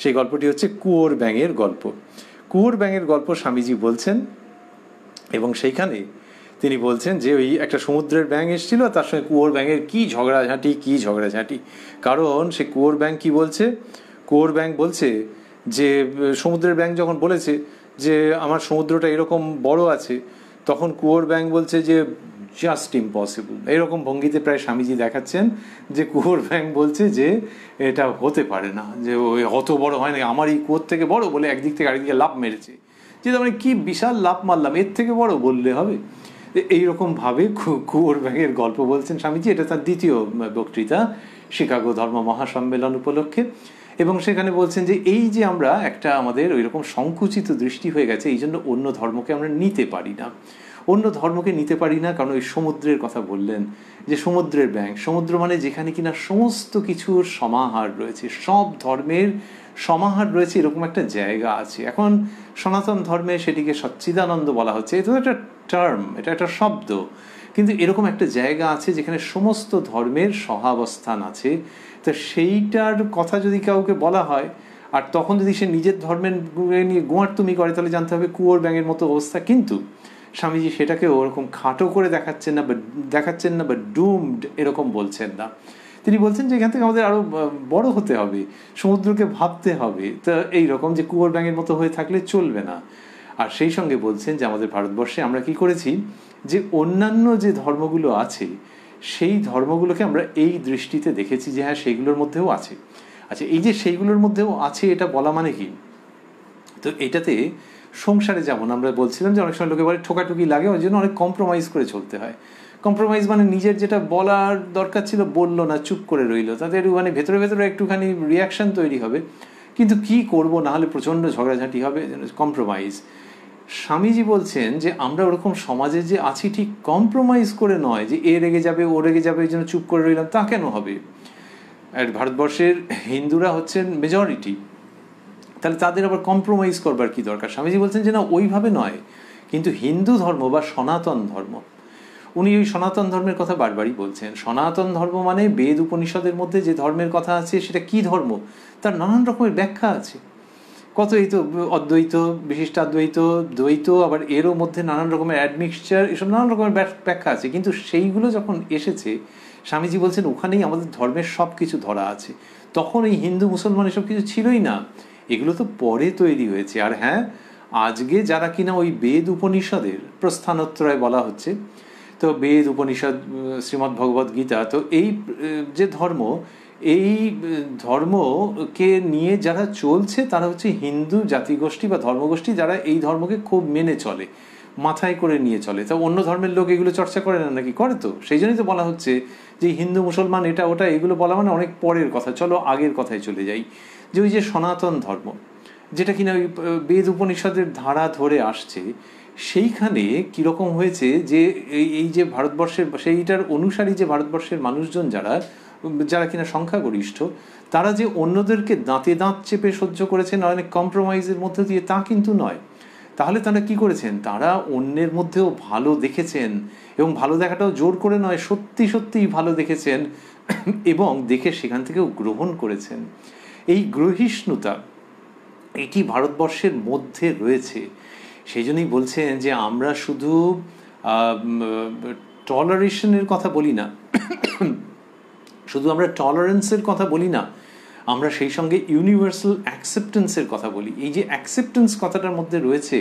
Speaker 2: সেই গল্পটি হচ্ছে কুয়োর ব্যাঙের গল্প। কুয়োর ব্যাঙের গল্প স্বামীজি বলছেন, এবং সেইখানে তিনি বলছেন যে ওই একটা সমুদ্রের ব্যাঙ এসেছিল, তার সঙ্গে কুয়োর ব্যাঙের কি ঝগড়াঝাঁটি। কারণ সে কুয়োর ব্যাঙ কি বলছে, কুয়োর ব্যাঙ বলছে যে সমুদ্রের ব্যাঙ যখন বলেছে যে আমার সমুদ্রটা এরকম বড় আছে, তখন কুয়োর ব্যাঙ বলছে যে জাস্ট ইম্পসিবল। এরকম ভঙ্গিতে প্রায় স্বামীজি দেখাচ্ছেন যে কুয়োর ব্যাঙ বলছে যে এটা হতে পারে না, যে ওই অত বড় হয় না, আমার এই কুয়োর থেকে বড় বলে একদিক থেকে আরেকদিকে লাফ মেরেছে, যে মানে কি বিশাল লাফ মারলাম, এর থেকে বড় বললে হবে। এইরকমভাবে কুয়োর ব্যাঙের গল্প বলছেন স্বামীজি। এটা তার দ্বিতীয় বক্তৃতা শিকাগো ধর্ম মহাসম্মেলন উপলক্ষে। এবং সেখানে বলছেন যে এই যে আমরা একটা আমাদের ওই রকম সংকুচিত দৃষ্টি হয়ে গেছে, এই জন্য অন্য ধর্মকে আমরা নিতে পারি না। অন্য ধর্মকে নিতে পারি না কারণ ওই সমুদ্রের কথা বললেন, যে সমুদ্রের ব্যাঙ, সমুদ্র মানে যেখানে কিনা সমস্ত কিছুর সমাহার রয়েছে, সব ধর্মের সমাহার রয়েছে, এরকম একটা জায়গা আছে। এখন সনাতন ধর্মে সেটিকে সচ্চিদানন্দ বলা হচ্ছে, এটা একটা টার্ম, এটা একটা শব্দ, কিন্তু এরকম একটা জায়গা আছে যেখানে সমস্ত ধর্মের সহাবস্থান আছে। তো সেইটার কথা যদি কাউকে বলা হয়, আর তখন যদি সে নিজের ধর্মের নিয়ে গোয়ার্তুমি করে, তাহলে জানতে হবে কুয়োর ব্যাঙের মতো অবস্থা। কিন্তু স্বামীজি সেটাকে ওরকম খাটো করে দেখাচ্ছেন না বা ডুমড এরকম বলছেন না। তিনি বলছেন যে এখান থেকে আমাদের আরো বড় হতে হবে, সমুদ্রকে ভাবতে হবে। তো এইরকম যে কুয়োর ব্যাঙের মতো হয়ে থাকলে চলবে না। আর সেই সঙ্গে বলছেন যে আমাদের ভারতবর্ষে আমরা কি করেছি, যে অন্যান্য যে ধর্মগুলো আছে সেই ধর্মগুলোকে আমরা এই দৃষ্টিতে দেখেছি যে হ্যাঁ সেইগুলোর মধ্যেও আছে। আচ্ছা, এই যে সেইগুলোর মধ্যেও আছে এটা বলা মানে কি? তো এটাতে সংসারে যেমন আমরা বলছিলাম যে অনেক সময় লোকে বলে ঠোকাঠুকি লাগে, ওই জন্য অনেক কম্প্রোমাইজ করে চলতে হয়। কম্প্রোমাইজ মানে নিজের যেটা বলার দরকার ছিল বললো না, চুপ করে রইলো, তাদের মানে ভেতরে ভেতরে একটুখানি রিয়াকশন তৈরি হবে, কিন্তু কি করব, না হলে প্রচণ্ড ঝগড়াঝাঁটি হবে, কম্প্রোমাইজ। স্বামীজি বলছেন যে আমরা ওরকম সমাজে যে আছি ঠিক কম্প্রোমাইজ করে নয়, যে এ রেগে যাবে ও রেগে যাবে এই জন্য চুপ করে রইলাম, তা কেন হবে? আর ভারতবর্ষের হিন্দুরা হচ্ছেন মেজরিটি, তাহলে তাদের আবার কম্প্রোমাইজ করবার কি দরকার? স্বামীজি বলছেন যে না, ওইভাবে নয়। কিন্তু হিন্দু ধর্ম বা সনাতন ধর্ম, উনি ওই সনাতন ধর্মের কথা বারবারই বলছেন। সনাতন ধর্ম মানে বেদ উপনিষদের মধ্যে যে ধর্মের কথা আছে সেটা কি ধর্ম, তার নানান রকমের ব্যাখ্যা আছে। কত এই তো অদ্বৈত, বিশিষ্টাদ্বৈত, দ্বৈত, আবার এরও মধ্যে নানান রকমের অ্যাডমিক্সচার, এসব নানান রকমের ব্যাখ্যা আছে। কিন্তু সেইগুলো যখন এসেছে, স্বামীজি বলছেন ওখানেই আমাদের ধর্মের সব কিছু ধরা আছে। তখন এই হিন্দু মুসলমান এসব কিছু ছিলই না, এগুলো তো পরে তৈরি হয়েছে। আর হ্যাঁ, আজকে যারা কিনা ওই বেদ উপনিষদের প্রস্থানত্রয় বলা হচ্ছে, তো বেদ উপনিষদ, শ্রীমদ্ ভগবদ গীতা, তো এই যে ধর্ম, এই ধর্মকে নিয়ে যারা চলছে তারা হচ্ছে হিন্দু জাতিগোষ্ঠী বা ধর্মগোষ্ঠী, যারা এই ধর্মকে খুব মেনে চলে, মাথায় করে নিয়ে চলে। তা অন্য ধর্মের লোক এগুলো চর্চা করে না নাকি? করে তো। সেই জন্যই তো বলা হচ্ছে যে হিন্দু মুসলমান এটা ওটা, এগুলো বলা মানে অনেক পরের কথা, চলো আগের কথায় চলে যাই। যে ওই যে সনাতন ধর্ম, যেটা কিনা ওই বেদ উপনিষদের ধারা ধরে আসছে, সেইখানে কীরকম হয়েছে যে এই যে ভারতবর্ষের সেইটার অনুসারী যে ভারতবর্ষের মানুষজন যারা যারা কিনা সংখ্যাগরিষ্ঠ, তারা যে অন্যদেরকে দাঁতে দাঁত চেপে সহ্য করেছেন অনেক কম্প্রোমাইজের মধ্যে দিয়ে, তা কিন্তু নয়। তাহলে তারা কি করেছেন, তারা অন্যের মধ্যেও ভালো দেখেছেন, এবং ভালো দেখাটাও জোর করে নয়, সত্যি সত্যিই ভালো দেখেছেন, এবং দেখে সেখান থেকেও গ্রহণ করেছেন। এই গ্রহিষ্ণুতা এটি ভারতবর্ষের মধ্যে রয়েছে। সেই জন্যই বলছেন যে আমরা শুধু টলারেশনের কথা বলি না, শুধু আমরা টলারেন্সের কথা বলি না, আমরা সেই সঙ্গে ইউনিভার্সাল অ্যাকসেপ্টেন্সের কথা বলি। এই যে অ্যাকসেপ্টেন্স কথাটার মধ্যে রয়েছে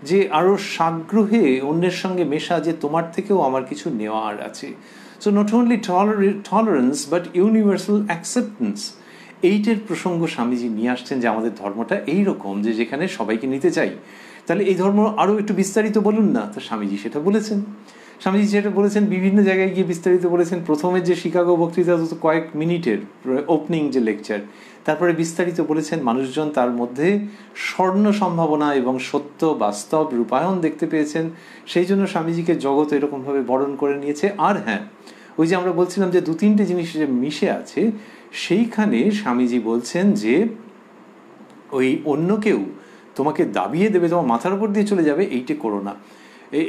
Speaker 2: যে আরও সাগ্রহে অন্যের সঙ্গে মেশা, যে তোমার থেকেও আমার কিছু নেওয়ার আছে। So not only tolerance but universal acceptance, এইটার প্রসঙ্গ স্বামীজি নিয়ে আসছেন, যে আমাদের ধর্মটা এইরকম যে যেখানে সবাইকে নিতে চাই। তাহলে এই ধর্ম আরও একটু বিস্তারিত বলুন না। তো স্বামীজি সেটা বলেছেন। স্বামীজি যেটা বলেছেন বিভিন্ন জায়গায় গিয়ে বিস্তারিত বলেছেন। প্রথমে যে শিকাগো বক্তৃতা তো কয়েক মিনিটের ওপেনিং যে লেকচার, তারপরে বিস্তারিত বলেছেন মানুষজন তার মধ্যে স্বর্ণ সম্ভাবনা এবং সত্য বাস্তব রূপায়ণ দেখতে পেয়েছেন। সেই জন্য স্বামীজিকে জগৎ এরকমভাবে বরণ করে নিয়েছে। আর হ্যাঁ, ওই যে আমরা বলছিলাম যে 2-3টে জিনিস যে মিশে আছে, সেইখানে স্বামীজি বলছেন যে ওই অন্য কেউ তোমাকে দাবিয়ে দেবে, তোমার মাথার উপর দিয়ে চলে যাবে, এইটা করো না,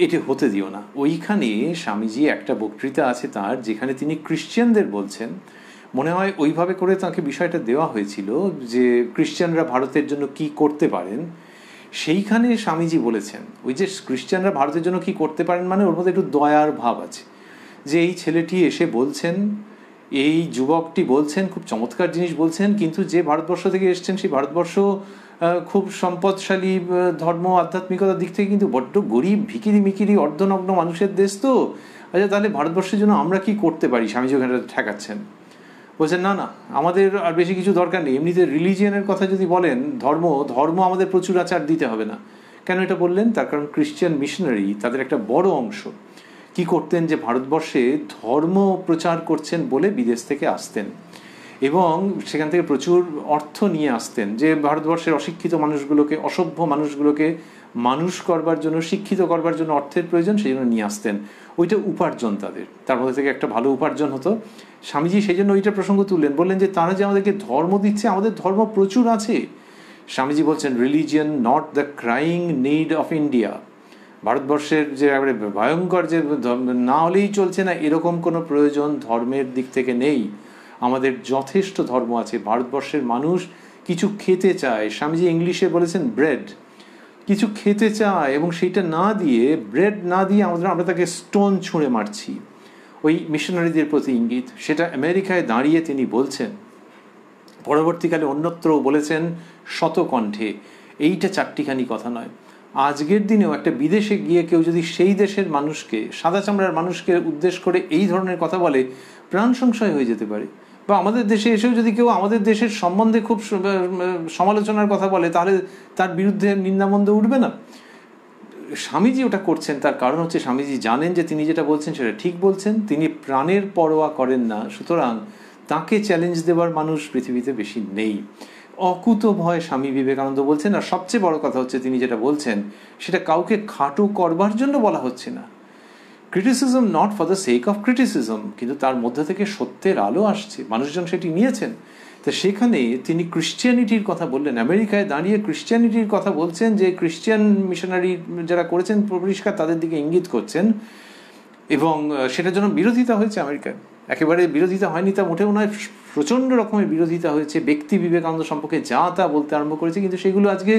Speaker 2: এটি হতে দিও না। ওইখানে স্বামীজি একটা বক্তৃতা আছে তার, যেখানে তিনি খ্রিশ্চানদের বলছেন, মনে হয় ওইভাবে করে তাকে বিষয়টা দেওয়া হয়েছিল যে খ্রিশ্চানরা ভারতের জন্য কি করতে পারেন। সেইখানে স্বামীজি বলেছেন, ওই যে খ্রিশ্চানরা ভারতের জন্য কি করতে পারেন মানে ওর মধ্যে একটু দয়ার ভাব আছে, যে এই ছেলেটি এসে বলছেন, এই যুবকটি বলছেন, খুব চমৎকার জিনিস বলছেন, কিন্তু যে ভারতবর্ষ থেকে এসছেন সেই ভারতবর্ষ খুব সম্পদশালী ধর্ম আধ্যাত্মিকতার দিক থেকে কিন্তু বড্ড গরিব ভিকিরি মিকিরি অর্ধনগ্ন মানুষের দেশ। তো আচ্ছা, তাহলে ভারতবর্ষের জন্য আমরা কি করতে পারি? স্বামীজি ওখানে ঠেকাচ্ছেন, বলছেন না না, আমাদের আর বেশি কিছু দরকার নেই। এমনিতে রিলিজিয়ানের কথা যদি বলেন, ধর্ম আমাদের প্রচুর আচার দিতে হবে না। কেন এটা বললেন? তার কারণ খ্রিশ্চান মিশনারি তাদের একটা বড় অংশ কি করতেন, যে ভারতবর্ষে ধর্ম প্রচার করছেন বলে বিদেশ থেকে আসতেন, এবং সেখান থেকে প্রচুর অর্থ নিয়ে আসতেন, যে ভারতবর্ষের অশিক্ষিত মানুষগুলোকে, অসভ্য মানুষগুলোকে মানুষ করবার জন্য, শিক্ষিত করবার জন্য অর্থের প্রয়োজন, সেই জন্য নিয়ে আসতেন। ওইটা উপার্জন তাদের, তার মধ্যে থেকে একটা ভালো উপার্জন হতো। স্বামীজি সেই জন্য ওইটা প্রসঙ্গ তুললেন, বললেন যে তারা যে আমাদেরকে ধর্ম দিচ্ছে, আমাদের ধর্ম প্রচুর আছে। স্বামীজি বলছেন, religion not the crying need of India. ভারতবর্ষের যে ভয়ঙ্কর যে না হলেই চলছে না এরকম কোনো প্রয়োজন ধর্মের দিক থেকে নেই। আমাদের যথেষ্ট ধর্ম আছে। ভারতবর্ষের মানুষ কিছু খেতে চায়, স্বামীজি ইংলিশে বলেছেন ব্রেড, কিছু খেতে চায়, এবং সেইটা না দিয়ে, ব্রেড না দিয়ে আমরা তাকে স্টোন ছুঁড়ে মারছি। ওই মিশনারিদের প্রতি ইঙ্গিত, সেটা আমেরিকায় দাঁড়িয়ে তিনি বলছেন। পরবর্তীকালে অন্যত্রও বলেছেন শতকণ্ঠে। এইটা চারটিখানি কথা নয়। আজকের দিনেও একটা বিদেশে গিয়ে কেউ যদি সেই দেশের মানুষকে, সাদা চামড়ার মানুষকে উদ্দেশ করে এই ধরনের কথা বলে, প্রাণ সংশয় হয়ে যেতে পারে। বা আমাদের দেশে এসেও যদি কেউ আমাদের দেশের সম্বন্ধে খুব সমালোচনার কথা বলে, তাহলে তার বিরুদ্ধে নিন্দামন্দ উঠবে না? স্বামীজি ওটা করছেন, তার কারণ হচ্ছে স্বামীজি জানেন যে তিনি যেটা বলছেন সেটা ঠিক বলছেন, তিনি প্রাণের পরোয়া করেন না, সুতরাং তাকে চ্যালেঞ্জ দেওয়ার মানুষ পৃথিবীতে বেশি নেই। অকুত ভয় স্বামী বিবেকানন্দ বলছেন। আর সবচেয়ে বড় কথা হচ্ছে, তিনি যেটা বলছেন সেটা কাউকে খাটো করবার জন্য বলা হচ্ছে না। Criticism not for the sake of criticism, কিন্তু তার মধ্যে থেকে সত্যের আলো আসছে, মানুষজন সেটি নিয়েছেন। তো সেখানে তিনি ক্রিশ্চিয়ানিটির কথা বললেন, আমেরিকায় দাঁড়িয়ে ক্রিশ্চিয়ানিটির কথা বলছেন, যে ক্রিশ্চিয়ান মিশনারি যারা করেছেন পরিষ্কার তাদের দিকে ইঙ্গিত করছেন, এবং সেটার জন্য বিরোধিতা হয়েছে আমেরিকায়। একেবারে বিরোধিতা হয়নি তা মোটেও নয়, প্রচণ্ড রকমের বিরোধিতা হয়েছে। ব্যক্তি বিবেকানন্দ সম্পর্কে যা তা বলতে আরম্ভ করেছে, কিন্তু সেগুলো আজকে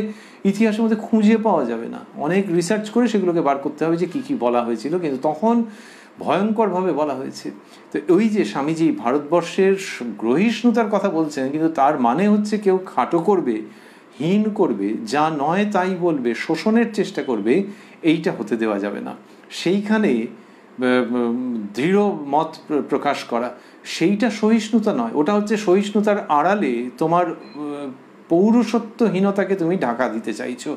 Speaker 2: ইতিহাসের মধ্যে খুঁজে পাওয়া যাবে না। অনেক রিসার্চ করে সেগুলোকে বার করতে হবে যে কী কী বলা হয়েছিল, কিন্তু তখন ভয়ঙ্করভাবে বলা হয়েছে। তো ওই যে স্বামীজি ভারতবর্ষের গ্রহিষ্ণুতার কথা বলছেন, কিন্তু তার মানে হচ্ছে কেউ খাটো করবে, হীন করবে, যা নয় তাই বলবে, শোষণের চেষ্টা করবে, এইটা হতে দেওয়া যাবে না। সেইখানে দৃঢ় মত প্রকাশ করা, সেইটা সহিষ্ণুতা নয়, ওটা হচ্ছে সহিষ্ণুতার আড়ালে তোমার পৌরসত্বহীনতাকে তুমি ঢাকা দিতে চাইছো।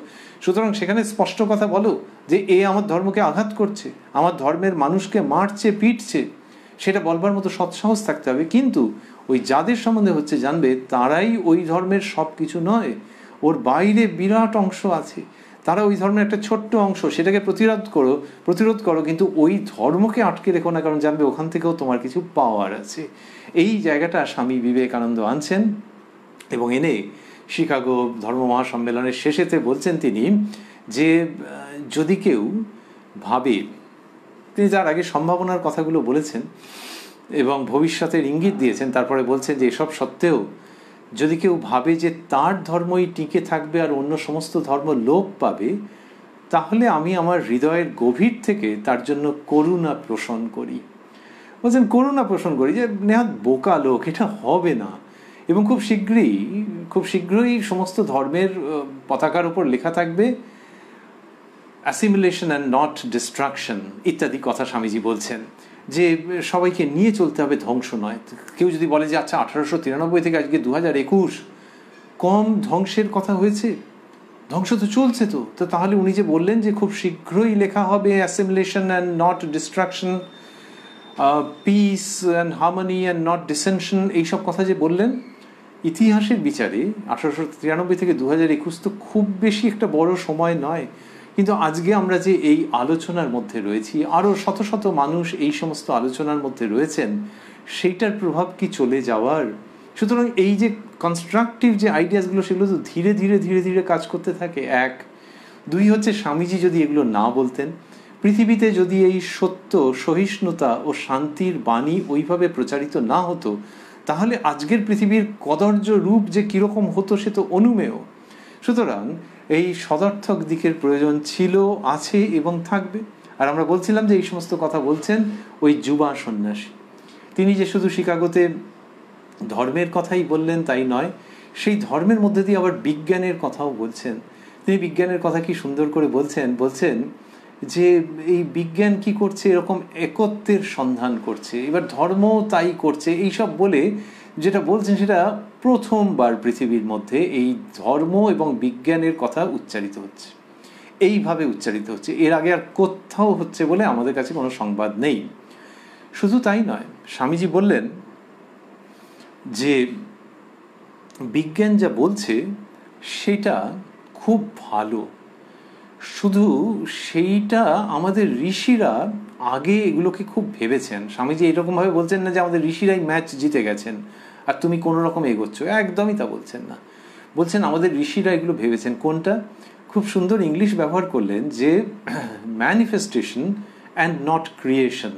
Speaker 2: সুতরাং সেখানে স্পষ্ট কথা বলো যে এ আমার ধর্মকে আঘাত করছে, আমার ধর্মের মানুষকে মারছে, পিটছে, সেটা বলবার মতো সৎসাহস থাকতে হবে। কিন্তু ওই যাদের সম্বন্ধে হচ্ছে জানবে, তারাই ওই ধর্মের সব কিছু নয়। ওর বাইরে বিরাট অংশ আছে, তারা ওই ধর্মের একটা ছোট্ট অংশ, সেটাকে প্রতিরোধ করো, কিন্তু ওই ধর্মকে আটকে রেখো না, কারণ জানবে ওখান থেকেও তোমার কিছু পাওয়ার আছে। এই জায়গাটা স্বামী বিবেকানন্দ আনছেন এবং এনে শিকাগো ধর্ম মহাসম্মেলনের শেষেতে বলছেন তিনি যে যদি কেউ ভাবে, তিনি যার আগে সম্ভাবনার কথাগুলো বলেছেন এবং ভবিষ্যতের ইঙ্গিত দিয়েছেন, তারপরে বলছেন যে এসব সত্ত্বেও যদি কেউ ভাবে যে তার ধর্মই টিকে থাকবে আর অন্য সমস্ত ধর্ম লোপ পাবে, তাহলে আমি আমার হৃদয়ের গভীর থেকে তার জন্য করুণা পোষণ করি। বলছেন করুণা পোষণ করি যে নেহাত বোকা লোক, এটা হবে না, এবং খুব শীঘ্রই সমস্ত ধর্মের পতাকার উপর লেখা থাকবে অ্যাসিমিলেশন অ্যান্ড নট ডিস্ট্রাকশন ইত্যাদি কথা স্বামীজি বলছেন, যে সবাইকে নিয়ে চলতে হবে, ধ্বংস নয়। কেউ যদি বলে যে আচ্ছা 1893 থেকে আজকে 2021 কম ধ্বংসের কথা হয়েছে, ধ্বংস তো চলছে, তো তাহলে উনি যে বললেন যে খুব শীঘ্রই লেখা হবে assimilation and not destruction, peace and harmony and not dissension, এইসব কথা যে বললেন, ইতিহাসের বিচারে 1893 থেকে 2021 তো খুব বেশি একটা বড় সময় নয়, কিন্তু আজকে আমরা যে এই আলোচনার মধ্যে রয়েছি, আরও শত শত মানুষ এই সমস্ত আলোচনার মধ্যে রয়েছেন, সেইটার প্রভাব কি চলে যাওয়ার? সুতরাং এই যে কনস্ট্রাকটিভ যে আইডিয়াসগুলো, সেগুলো তো ধীরে ধীরে ধীরে ধীরে কাজ করতে থাকে। এক, দুই হচ্ছে স্বামীজি যদি এগুলো না বলতেন, পৃথিবীতে যদি এই সত্য, সহিষ্ণুতা ও শান্তির বাণী ওইভাবে প্রচারিত না হতো, তাহলে আজকের পৃথিবীর কদর্য রূপ যে কীরকম হতো সে তো অনুমেয়। সুতরাং এই সদর্থক দিকের প্রয়োজন ছিল, আছে এবং থাকবে। আর আমরা বলছিলাম যে এই সমস্ত কথা বলছেন ওই যুবা সন্ন্যাসী। তিনি যে শুধু শিকাগোতে ধর্মের কথাই বললেন তাই নয়, সেই ধর্মের মধ্যে দিয়ে আবার বিজ্ঞানের কথাও বলছেন। তিনি বিজ্ঞানের কথা কি সুন্দর করে বলছেন যে এই বিজ্ঞান কি করছে, এরকম একত্বের সন্ধান করছে, এবার ধর্ম তাই করছে, এইসব বলে যেটা বলছেন সেটা প্রথমবার পৃথিবীর মধ্যে এই ধর্ম এবং বিজ্ঞানের কথা উচ্চারিত হচ্ছে, এইভাবে উচ্চারিত হচ্ছে। এর আগে আর কোথাও হচ্ছে বলে আমাদের কাছে কোনো সংবাদ নেই। শুধু তাই নয়, স্বামীজি বললেন যে বিজ্ঞান যা বলছে সেটা খুব ভালো, শুধু সেইটা আমাদের ঋষিরা আগে এগুলোকে খুব ভেবেছেন। স্বামীজি এরকমভাবে বলছেন না যে আমাদের ঋষিরাই ম্যাচ জিতে গেছেন আর তুমি কোনো রকম এগোচ্ছ, একদমই তা বলছেন না। বলছেন আমাদের ঋষিরা এগুলো ভেবেছেন। কোনটা? খুব সুন্দর ইংলিশ ব্যবহার করলেন যে ম্যানিফেস্টেশন অ্যান্ড নট ক্রিয়েশন,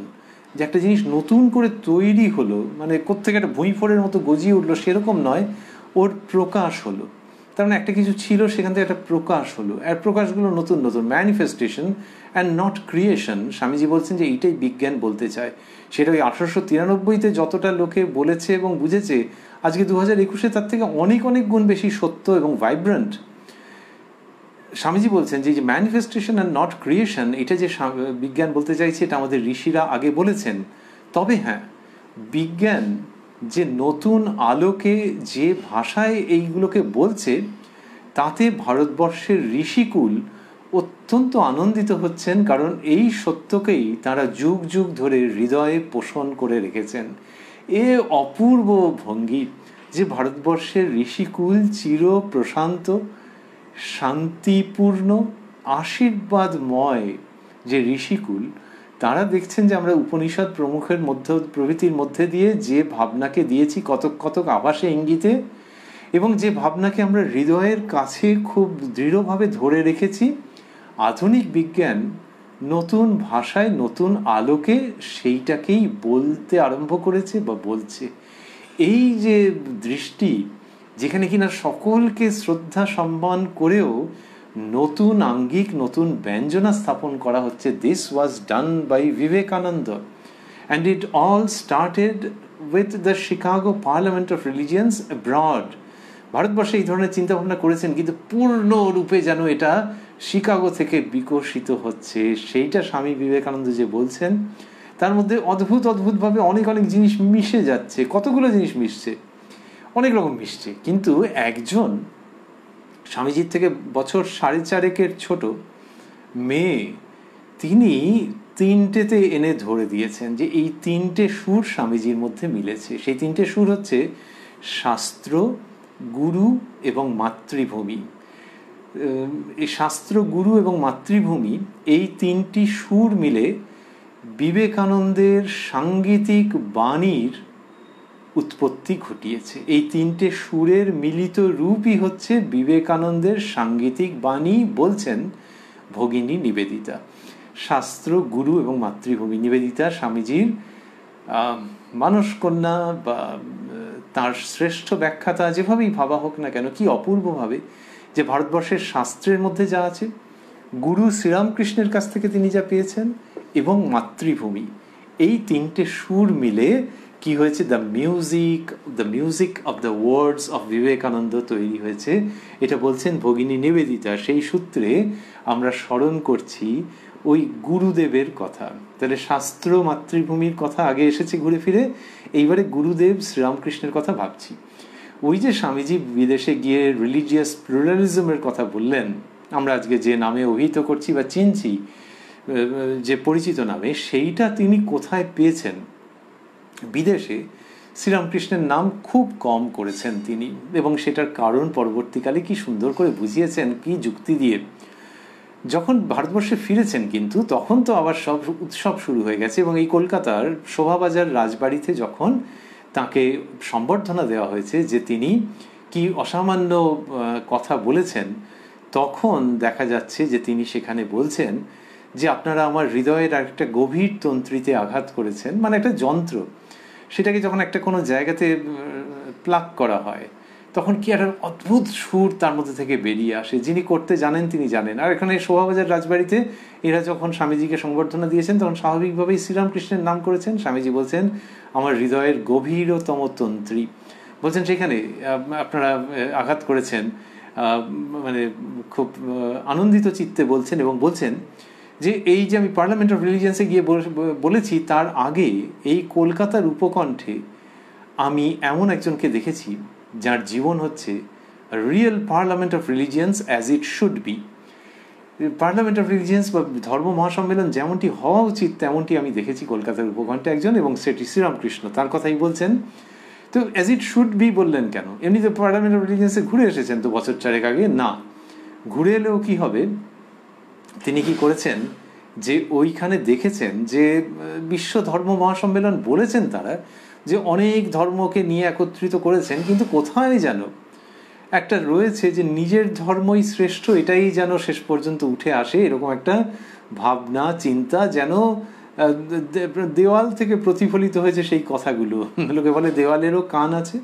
Speaker 2: যে একটা জিনিস নতুন করে তৈরি হলো, মানে কোত্থেকে একটা ভুঁইফোড়ের মতো গজিয়ে উঠলো সেরকম নয়, ওর প্রকাশ হলো। তার মানে একটা কিছু ছিল, সেখান থেকে একটা প্রকাশ হলো, আর প্রকাশগুলো নতুন নতুন, manifestation and not creation. Swamiji বলছেন যে এইটাই বিজ্ঞান বলতে চায়। সেটা ওই 1893-তে যতটা লোকে বলেছে এবং বুঝেছে, আজকে 2021-এ তার থেকে অনেক অনেক গুণ বেশি সত্য এবং ভাইব্রেন্ট। স্বামীজি বলছেন যে ম্যানিফেস্টেশন অ্যান্ড নট ক্রিয়েশন, এটা যে বিজ্ঞান বলতে চাইছে এটা আমাদের ঋষিরা আগে বলেছেন। তবে হ্যাঁ, বিজ্ঞান যে নতুন আলোকে যে ভাষায় এইগুলোকে বলছে, তাতে ভারতবর্ষের ঋষিকুল অত্যন্ত আনন্দিত হচ্ছেন, কারণ এই সত্যকেই তারা যুগ যুগ ধরে হৃদয়ে পোষণ করে রেখেছেন। এ অপূর্ব ভঙ্গি যে ভারতবর্ষের ঋষিকুল চির প্রশান্ত, শান্তিপূর্ণ, আশীর্বাদময় যে ঋষিকুল, তারা দেখছেন যে আমরা উপনিষদ প্রভৃতির মধ্যে দিয়ে যে ভাবনাকে দিয়েছি কতক কতক আভাসে ইঙ্গিতে, এবং যে ভাবনাকে আমরা হৃদয়ের কাছে খুব দৃঢ়ভাবে ধরে রেখেছি, আধুনিক বিজ্ঞান নতুন ভাষায় নতুন আলোকে সেইটাকেই বলতে আরম্ভ করেছে বা বলছে। এই যে দৃষ্টি, যেখানে কিনা সকলকে শ্রদ্ধা সম্মান করেও নতুন আঙ্গিক, নতুন ব্যঞ্জনা স্থাপন করা হচ্ছে, this was done by Vivekananda, and it all started with the Chicago parliament of religions abroad. ভারতবর্ষে এই ধরনের চিন্তাভাবনা করেছেন, কিন্তু পূর্ণরূপে যেন এটা শিকাগো থেকে বিকশিত হচ্ছে, সেইটা স্বামী বিবেকানন্দ যে বলছেন, তার মধ্যে অদ্ভুতভাবে অনেক অনেক জিনিস মিশে যাচ্ছে। কতগুলো জিনিস মিশছে, অনেক রকম মিশছে। কিন্তু একজন স্বামীজির থেকে বছর 4.5 ছোট মেয়ে, তিনি তিনটেতে এনে ধরে দিয়েছেন যে এই তিনটে সুর স্বামীজির মধ্যে মিলেছে। সেই তিনটে সুর হচ্ছে শাস্ত্র, গুরু এবং মাতৃভূমি। এই শাস্ত্র, গুরু এবং মাতৃভূমি, এই তিনটি সুর মিলে বিবেকানন্দের সাংগীতিক বাণীর উৎপত্তি ঘটিয়েছে। এই তিনটে সুরের মিলিত রূপই হচ্ছে বিবেকানন্দের সাংগীতিক বাণী, বলছেন ভগিনী নিবেদিতা। শাস্ত্র, গুরু এবং মাতৃভূমি। নিবেদিতা স্বামীজির মানসকন্যা বা তার শ্রেষ্ঠ ব্যাখ্যাতা, যেভাবেই ভাবা হোক না কেন, কি অপূর্বভাবে যে ভারতবর্ষের শাস্ত্রের মধ্যে যা আছে, গুরু শ্রীরামকৃষ্ণের কাছ থেকে তিনি যা পেয়েছেন, এবং মাতৃভূমি, এই তিনটে সুর মিলে কি হয়েছে, the music of the words of Vivekananda তৈরি হয়েছে। এটা বলছেন ভগিনী নিবেদিতা। সেই সূত্রে আমরা স্মরণ করছি ওই গুরুদেবের কথা। তাহলে শাস্ত্র, মাতৃভূমির কথা আগে এসেছে ঘুরে ফিরে, এইবারে গুরুদেব শ্রীরামকৃষ্ণের কথা ভাবছি। ওই যে স্বামীজি বিদেশে গিয়ে রিলিজিয়াস প্লুরালিজমের কথা বললেন, আমরা আজকে যে নামে অভিহিত করছি বা চিনছি, যে পরিচিত নামে, সেইটা তিনি কোথায় পেয়েছেন? বিদেশে শ্রীরামকৃষ্ণের নাম খুব কম করেছেন তিনি, এবং সেটার কারণ পরবর্তীকালে কি সুন্দর করে বুঝিয়েছেন, কি যুক্তি দিয়ে। যখন ভারতবর্ষে ফিরেছেন কিন্তু তখন তো আবার সব উৎসব শুরু হয়ে গেছে, এবং এই কলকাতার শোভাবাজার রাজবাড়িতে যখন তাকে সম্বর্ধনা দেওয়া হয়েছে যে তিনি কি অসামান্য কথা বলেছেন, তখন দেখা যাচ্ছে যে তিনি সেখানে বলছেন যে আপনারা আমার হৃদয়ের একটা গভীর তন্ত্রীতে আঘাত করেছেন, মানে একটা যন্ত্র, সেটাকে যখন একটা কোনো জায়গাতে প্লাগ করা হয় তখন কি একটা অদ্ভুত সুর তার মধ্যে থেকে বেরিয়ে আসে। যিনি করতে জানেন তিনি জানেন। আর এখানে শোভাবাজার রাজবাড়িতে এরা যখন স্বামীজিকে সংবর্ধনা দিয়েছেন তখন স্বাভাবিকভাবেই শ্রীরামকৃষ্ণের নাম করেছেন। স্বামীজি বলছেন আমার হৃদয়ের গভীরতম তন্ত্রী, বলছেন সেখানে আপনারা আঘাত করেছেন, মানে খুব আনন্দিত চিত্তে বলছেন, এবং বলছেন যে এই যে আমি পার্লামেন্ট অফ রিলিজিয়ান্সে গিয়ে বলেছি, তার আগে এই কলকাতার উপকণ্ঠে আমি এমন একজনকে দেখেছি যার জীবন হচ্ছে real parliament of religions as it should be. Parliament of religions বা ধর্ম মহাসম্মেলন যেমনটি হওয়া উচিত তেমনটি আমি দেখেছি কলকাতার উপকণ্ঠে একজন, এবং সেটি শ্রীরামকৃষ্ণ, তার কথাই বলছেন। তো অ্যাজ ইট শুড বি বললেন কেন? এমনিতে পার্লামেন্ট অফ রিলিজিয়ান্সে ঘুরে এসেছেন তো বছর চারেক আগে, না ঘুরে এলেও কি হবে, তিনি কি করেছেন যে ওইখানে দেখেছেন যে বিশ্ব ধর্ম মহাসম্মেলন বলেছেন তারা যে অনেক ধর্মকে নিয়ে একত্রিত করেছেন, কিন্তু কোথায় যেন একটা রয়েছে যে নিজের ধর্মই শ্রেষ্ঠ, এটাই যেন শেষ পর্যন্ত উঠে আসে, এরকম একটা ভাবনা চিন্তা যেন দেওয়াল থেকে প্রতিফলিত হয়েছে সেই কথাগুলো। লোকে বলে দেওয়ালেরও কান আছে।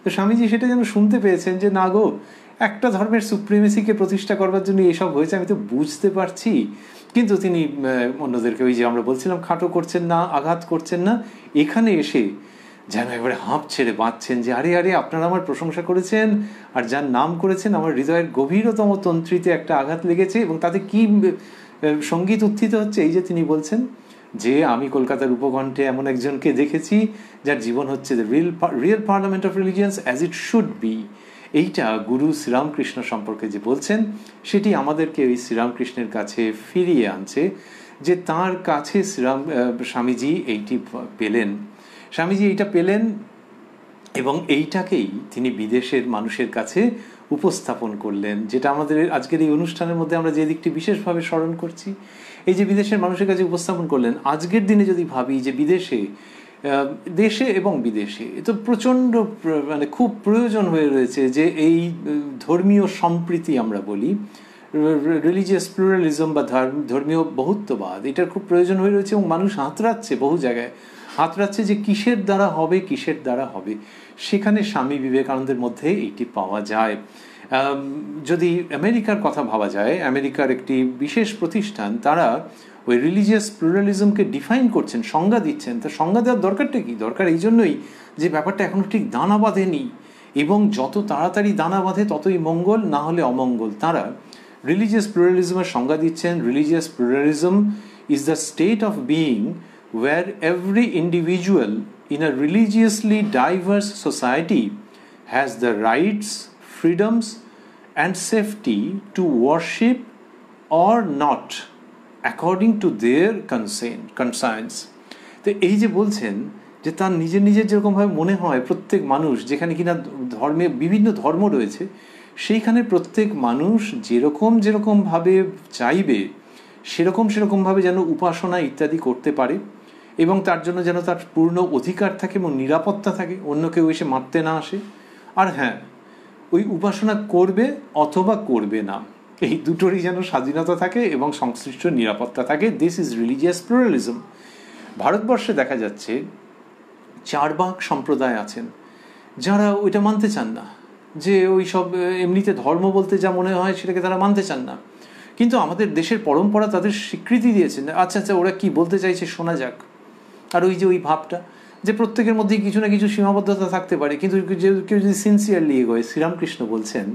Speaker 2: তো স্বামীজি সেটা যেন শুনতে পেয়েছেন যে না গো, একটা ধর্মের সুপ্রিমেসিকে প্রতিষ্ঠা করবার জন্য এসব হয়েছে, আমি তো বুঝতে পারছি, কিন্তু তিনি অন্যদেরকে ওই যে আমরা বলছিলাম খাটো করছেন না, আঘাত করছেন না। এখানে এসে যেন এবারে হাঁপ ছেড়ে বাঁচছেন যে আরে আরে আপনারা আমার প্রশংসা করেছেন আর যার নাম করেছেন আমার হৃদয়ের গভীরতম তন্ত্রীতে একটা আঘাত লেগেছে, এবং তাতে কি সঙ্গীত উত্থিত হচ্ছে। এই যে তিনি বলছেন যে আমি কলকাতার উপকণ্ঠে এমন একজনকে দেখেছি যার জীবন হচ্ছে real parliament of religions as it should be. এইটা গুরু শ্রীরামকৃষ্ণ সম্পর্কে যে বলছেন সেটি আমাদেরকে ওই শ্রীরামকৃষ্ণের কাছে ফিরিয়ে আনছে, যে তার কাছে স্বামীজি এইটি পেলেন, স্বামীজি এইটা পেলেন, এবং এইটাকেই তিনি বিদেশের মানুষের কাছে উপস্থাপন করলেন। যেটা আমাদের আজকের এই অনুষ্ঠানের মধ্যে আমরা যে দিকটি বিশেষভাবে স্মরণ করছি, এই যে বিদেশের মানুষের কাছে উপস্থাপন করলেন। আজকের দিনে যদি ভাবি যে দেশে এবং বিদেশে এ তো প্রচণ্ড মানে খুব প্রয়োজন হয়ে রয়েছে যে এই ধর্মীয় সম্প্রীতি আমরা বলি, রিলিজিয়াস প্লুরালিজম বা ধর্মীয় বহুত্ববাদ, এটার খুব প্রয়োজন হয়ে রয়েছে, এবং মানুষ হাতড়াচ্ছে, বহু জায়গায় হাতড়াচ্ছে যে কিসের দ্বারা হবে। সেখানে স্বামী বিবেকানন্দের মধ্যে এইটি পাওয়া যায়। যদি আমেরিকার কথা ভাবা যায়, আমেরিকার একটি বিশেষ প্রতিষ্ঠান, তারা ওই রিলিজিয়াস প্লুরালিজমকে ডিফাইন করছেন, সংজ্ঞা দিচ্ছেন। তা সংজ্ঞা দেওয়ার দরকারটা কি? দরকার এই জন্যই যে ব্যাপারটা এখনো ঠিক দানা বাঁধেনি, এবং যত তাড়াতাড়ি দানা বাঁধে ততই মঙ্গল, না হলে অমঙ্গল। তারা রিলিজিয়াস প্লুরালিজমের সংজ্ঞা দিচ্ছেন, religious pluralism is the state of being where every individual in a religiously diverse society has the rights, freedoms and safety to worship or not according to their conscience. তো এই যে বলছেন যে তার নিজের নিজের যেরকমভাবে মনে হয় প্রত্যেক মানুষ, যেখানে কিনা ধর্মে বিভিন্ন ধর্ম রয়েছে, সেইখানে প্রত্যেক মানুষ যেরকম যেরকমভাবে চাইবে সেরকমভাবে যেন উপাসনা ইত্যাদি করতে পারে, এবং তার জন্য যেন তার পূর্ণ অধিকার থাকে এবং নিরাপত্তা থাকে, অন্য কেউ এসে মারতে না আসে। আর হ্যাঁ, ওই উপাসনা করবে অথবা করবে না, এই দুটোরই যেন স্বাধীনতা থাকে এবং সংশ্লিষ্ট নিরাপত্তা থাকে। This is religious pluralism. ভারতবর্ষে দেখা যাচ্ছে চারবাক সম্প্রদায় আছেন যারা ওইটা মানতে চান না, যে ওই সব এমনিতে ধর্ম বলতে যা মনে হয় সেটাকে তারা মানতে চান না। কিন্তু আমাদের দেশের পরম্পরা তাদের স্বীকৃতি দিয়েছেন, আচ্ছা আচ্ছা ওরা কি বলতে চাইছে শোনা যাক। আর ওই যে ওই ভাবটা যে প্রত্যেকের মধ্যেই কিছু না কিছু সীমাবদ্ধতা থাকতে পারে, কিন্তু কেউ যদি সিনসিয়ারলি এগোয়। শ্রীরামকৃষ্ণ বলছেন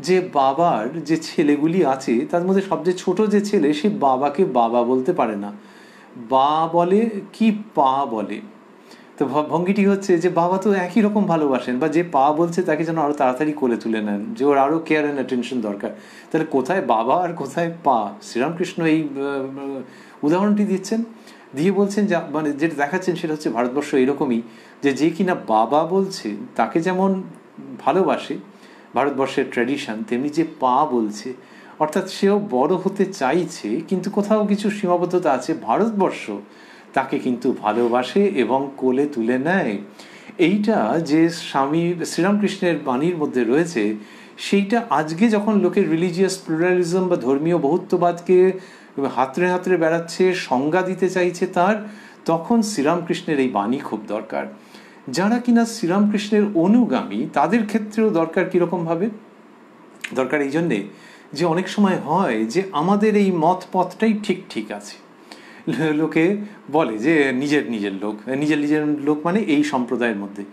Speaker 2: যে বাবার যে ছেলেগুলি আছে তার মধ্যে সবচেয়ে ছোট যে ছেলে, সে বাবাকে বাবা বলতে পারে না, বা বলে কি পা বলে। তো ভঙ্গিটি হচ্ছে যে বাবা তো একই রকম ভালোবাসেন, বা যে পা বলছে তাকে যেন আরো তাড়াতাড়ি কোলে তুলে নেন, যে ওর আরো কেয়ার অ্যান্ড অ্যাটেনশন দরকার। তাহলে কোথায় বাবা আর কোথায় পা? শ্রীরামকৃষ্ণ এই উদাহরণটি দিচ্ছেন, দিয়ে বলছেন যে মানে যেটা দেখাচ্ছেন সেটা হচ্ছে ভারতবর্ষ এরকমই, যে কিনা বাবা বলছে তাকে যেমন ভালোবাসে ভারতবর্ষের ট্র্যাডিশন, তেমনি যে পা বলছে, অর্থাৎ সেও বড় হতে চাইছে কিন্তু কোথাও কিছু সীমাবদ্ধতা আছে, ভারতবর্ষ তাকে কিন্তু ভালোবাসে এবং কোলে তুলে নেয়। এইটা যে স্বামী শ্রীরামকৃষ্ণের বাণীর মধ্যে রয়েছে, সেইটা আজকে যখন লোকের রিলিজিয়াস প্লুরালিজম বা ধর্মীয় বহুত্ববাদকে হাতড়ে হাতড়ে বেড়াচ্ছে, সংজ্ঞা দিতে চাইছে তার, তখন শ্রীরামকৃষ্ণের এই বাণী খুব দরকার। যারা কিনা শ্রীরামকৃষ্ণের অনুগামী তাদের ক্ষেত্রেও দরকার। কীরকমভাবে দরকার? এই জন্যে যে অনেক সময় হয় যে আমাদের এই মত পথটাই ঠিক আছে, লোকে বলে যে নিজের লোক মানে এই সম্প্রদায়ের মধ্যে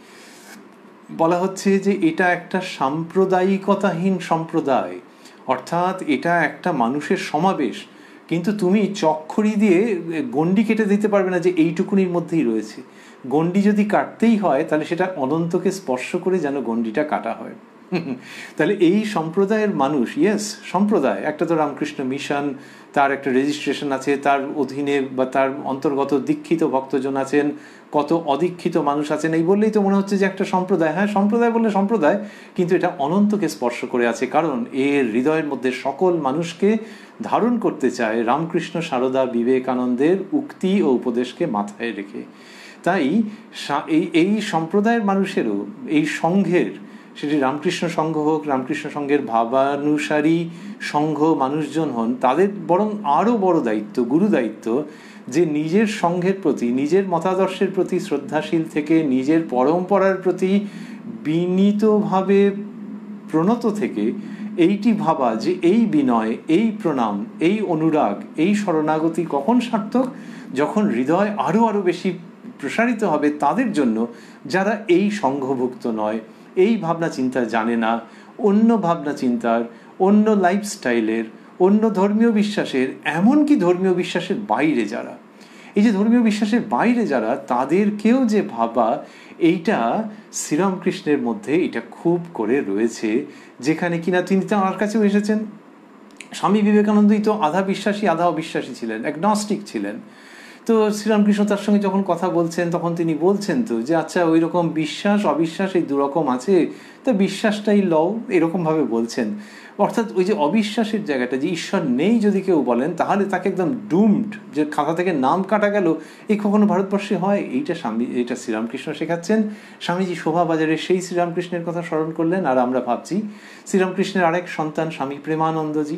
Speaker 2: বলা হচ্ছে যে এটা একটা সাম্প্রদায়িকতাহীন সম্প্রদায়, অর্থাৎ এটা একটা মানুষের সমাবেশ, কিন্তু তুমি চক্ষুরি দিয়ে গণ্ডি কেটে দিতে পারবে না যে এইটুকুনির মধ্যেই রয়েছে। গণ্ডি যদি কাটতেই হয় তাহলে সেটা অনন্তকে স্পর্শ করে যেন গণ্ডিটা কাটা হয়। তাহলে এই সম্প্রদায়ের মানুষ, ইয়েস সম্প্রদায়, একটা তো রামকৃষ্ণ মিশন, তার একটা রেজিস্ট্রেশন আছে, তার অধীনে বা তার অন্তর্গত দীক্ষিত ভক্তজন আছেন, কত অদীক্ষিত মানুষ আছেন, এই বললেই তো মনে হচ্ছে যে একটা সম্প্রদায়। হ্যাঁ, সম্প্রদায় বললে সম্প্রদায়, কিন্তু এটা অনন্তকে স্পর্শ করে আছে, কারণ এর হৃদয়ের মধ্যে সকল মানুষকে ধারণ করতে চায় রামকৃষ্ণ সারদা বিবেকানন্দের উক্তি ও উপদেশকে মাথায় রেখে। তাই এই সম্প্রদায়ের মানুষেরও এই সংঘের, সেটি রামকৃষ্ণ সংঘ হোক, রামকৃষ্ণ সংঘের ভাবানুসারী সংঘ মানুষজন হন, তাদের বরং আরও বড় দায়িত্ব, গুরু দায়িত্ব, যে নিজের সংঘের প্রতি, নিজের মতাদর্শের প্রতি শ্রদ্ধাশীল থেকে, নিজের পরম্পরার প্রতি বিনীতভাবে প্রণত থেকে এইটি ভাবা যে এই বিনয়, এই প্রণাম, এই অনুরাগ, এই শরণাগতি কখন সার্থক? যখন হৃদয় আরও বেশি প্রসারিত হবে তাদের জন্য যারা এই সংঘভুক্ত নয়, এই ভাবনা চিন্তা জানে না, অন্য ভাবনা চিন্তার, অন্য লাইফস্টাইলের, অন্য ধর্মীয় বিশ্বাসের, এমনকি ধর্মীয় বিশ্বাসের বাইরে যারা, এই যে ধর্মীয় বিশ্বাসের বাইরে যারা, তাদেরকেও যে ভাবা, এইটা শ্রীরামকৃষ্ণের মধ্যে এটা খুব করে রয়েছে। যেখানে কিনা তিনি তাঁর কাছেও এসেছেন। স্বামী বিবেকানন্দই তো আধা বিশ্বাসী আধা অবিশ্বাসী ছিলেন, অ্যাগনস্টিক ছিলেন। তো শ্রীরামকৃষ্ণ তার সঙ্গে যখন কথা বলছেন তখন তিনি বলছেন তো যে আচ্ছা ওই রকম বিশ্বাস অবিশ্বাস এই দুরকম আছে, তা বিশ্বাসটাই লও, এরকমভাবে বলছেন। অর্থাৎ ওই যে অবিশ্বাসের জায়গাটা, যে ঈশ্বর নেই যদি কেউ বলেন তাহলে তাকে একদম ডুমড, যে খাতা থেকে নাম কাটা গেল, এই কখনো ভারতবর্ষে হয়? এইটা শ্রীরামকৃষ্ণ শেখাচ্ছেন। স্বামীজি শোভাবাজারে সেই শ্রীরামকৃষ্ণের কথা স্মরণ করলেন, আর আমরা ভাবছি শ্রীরামকৃষ্ণের আরেক সন্তান স্বামী প্রেমানন্দজি,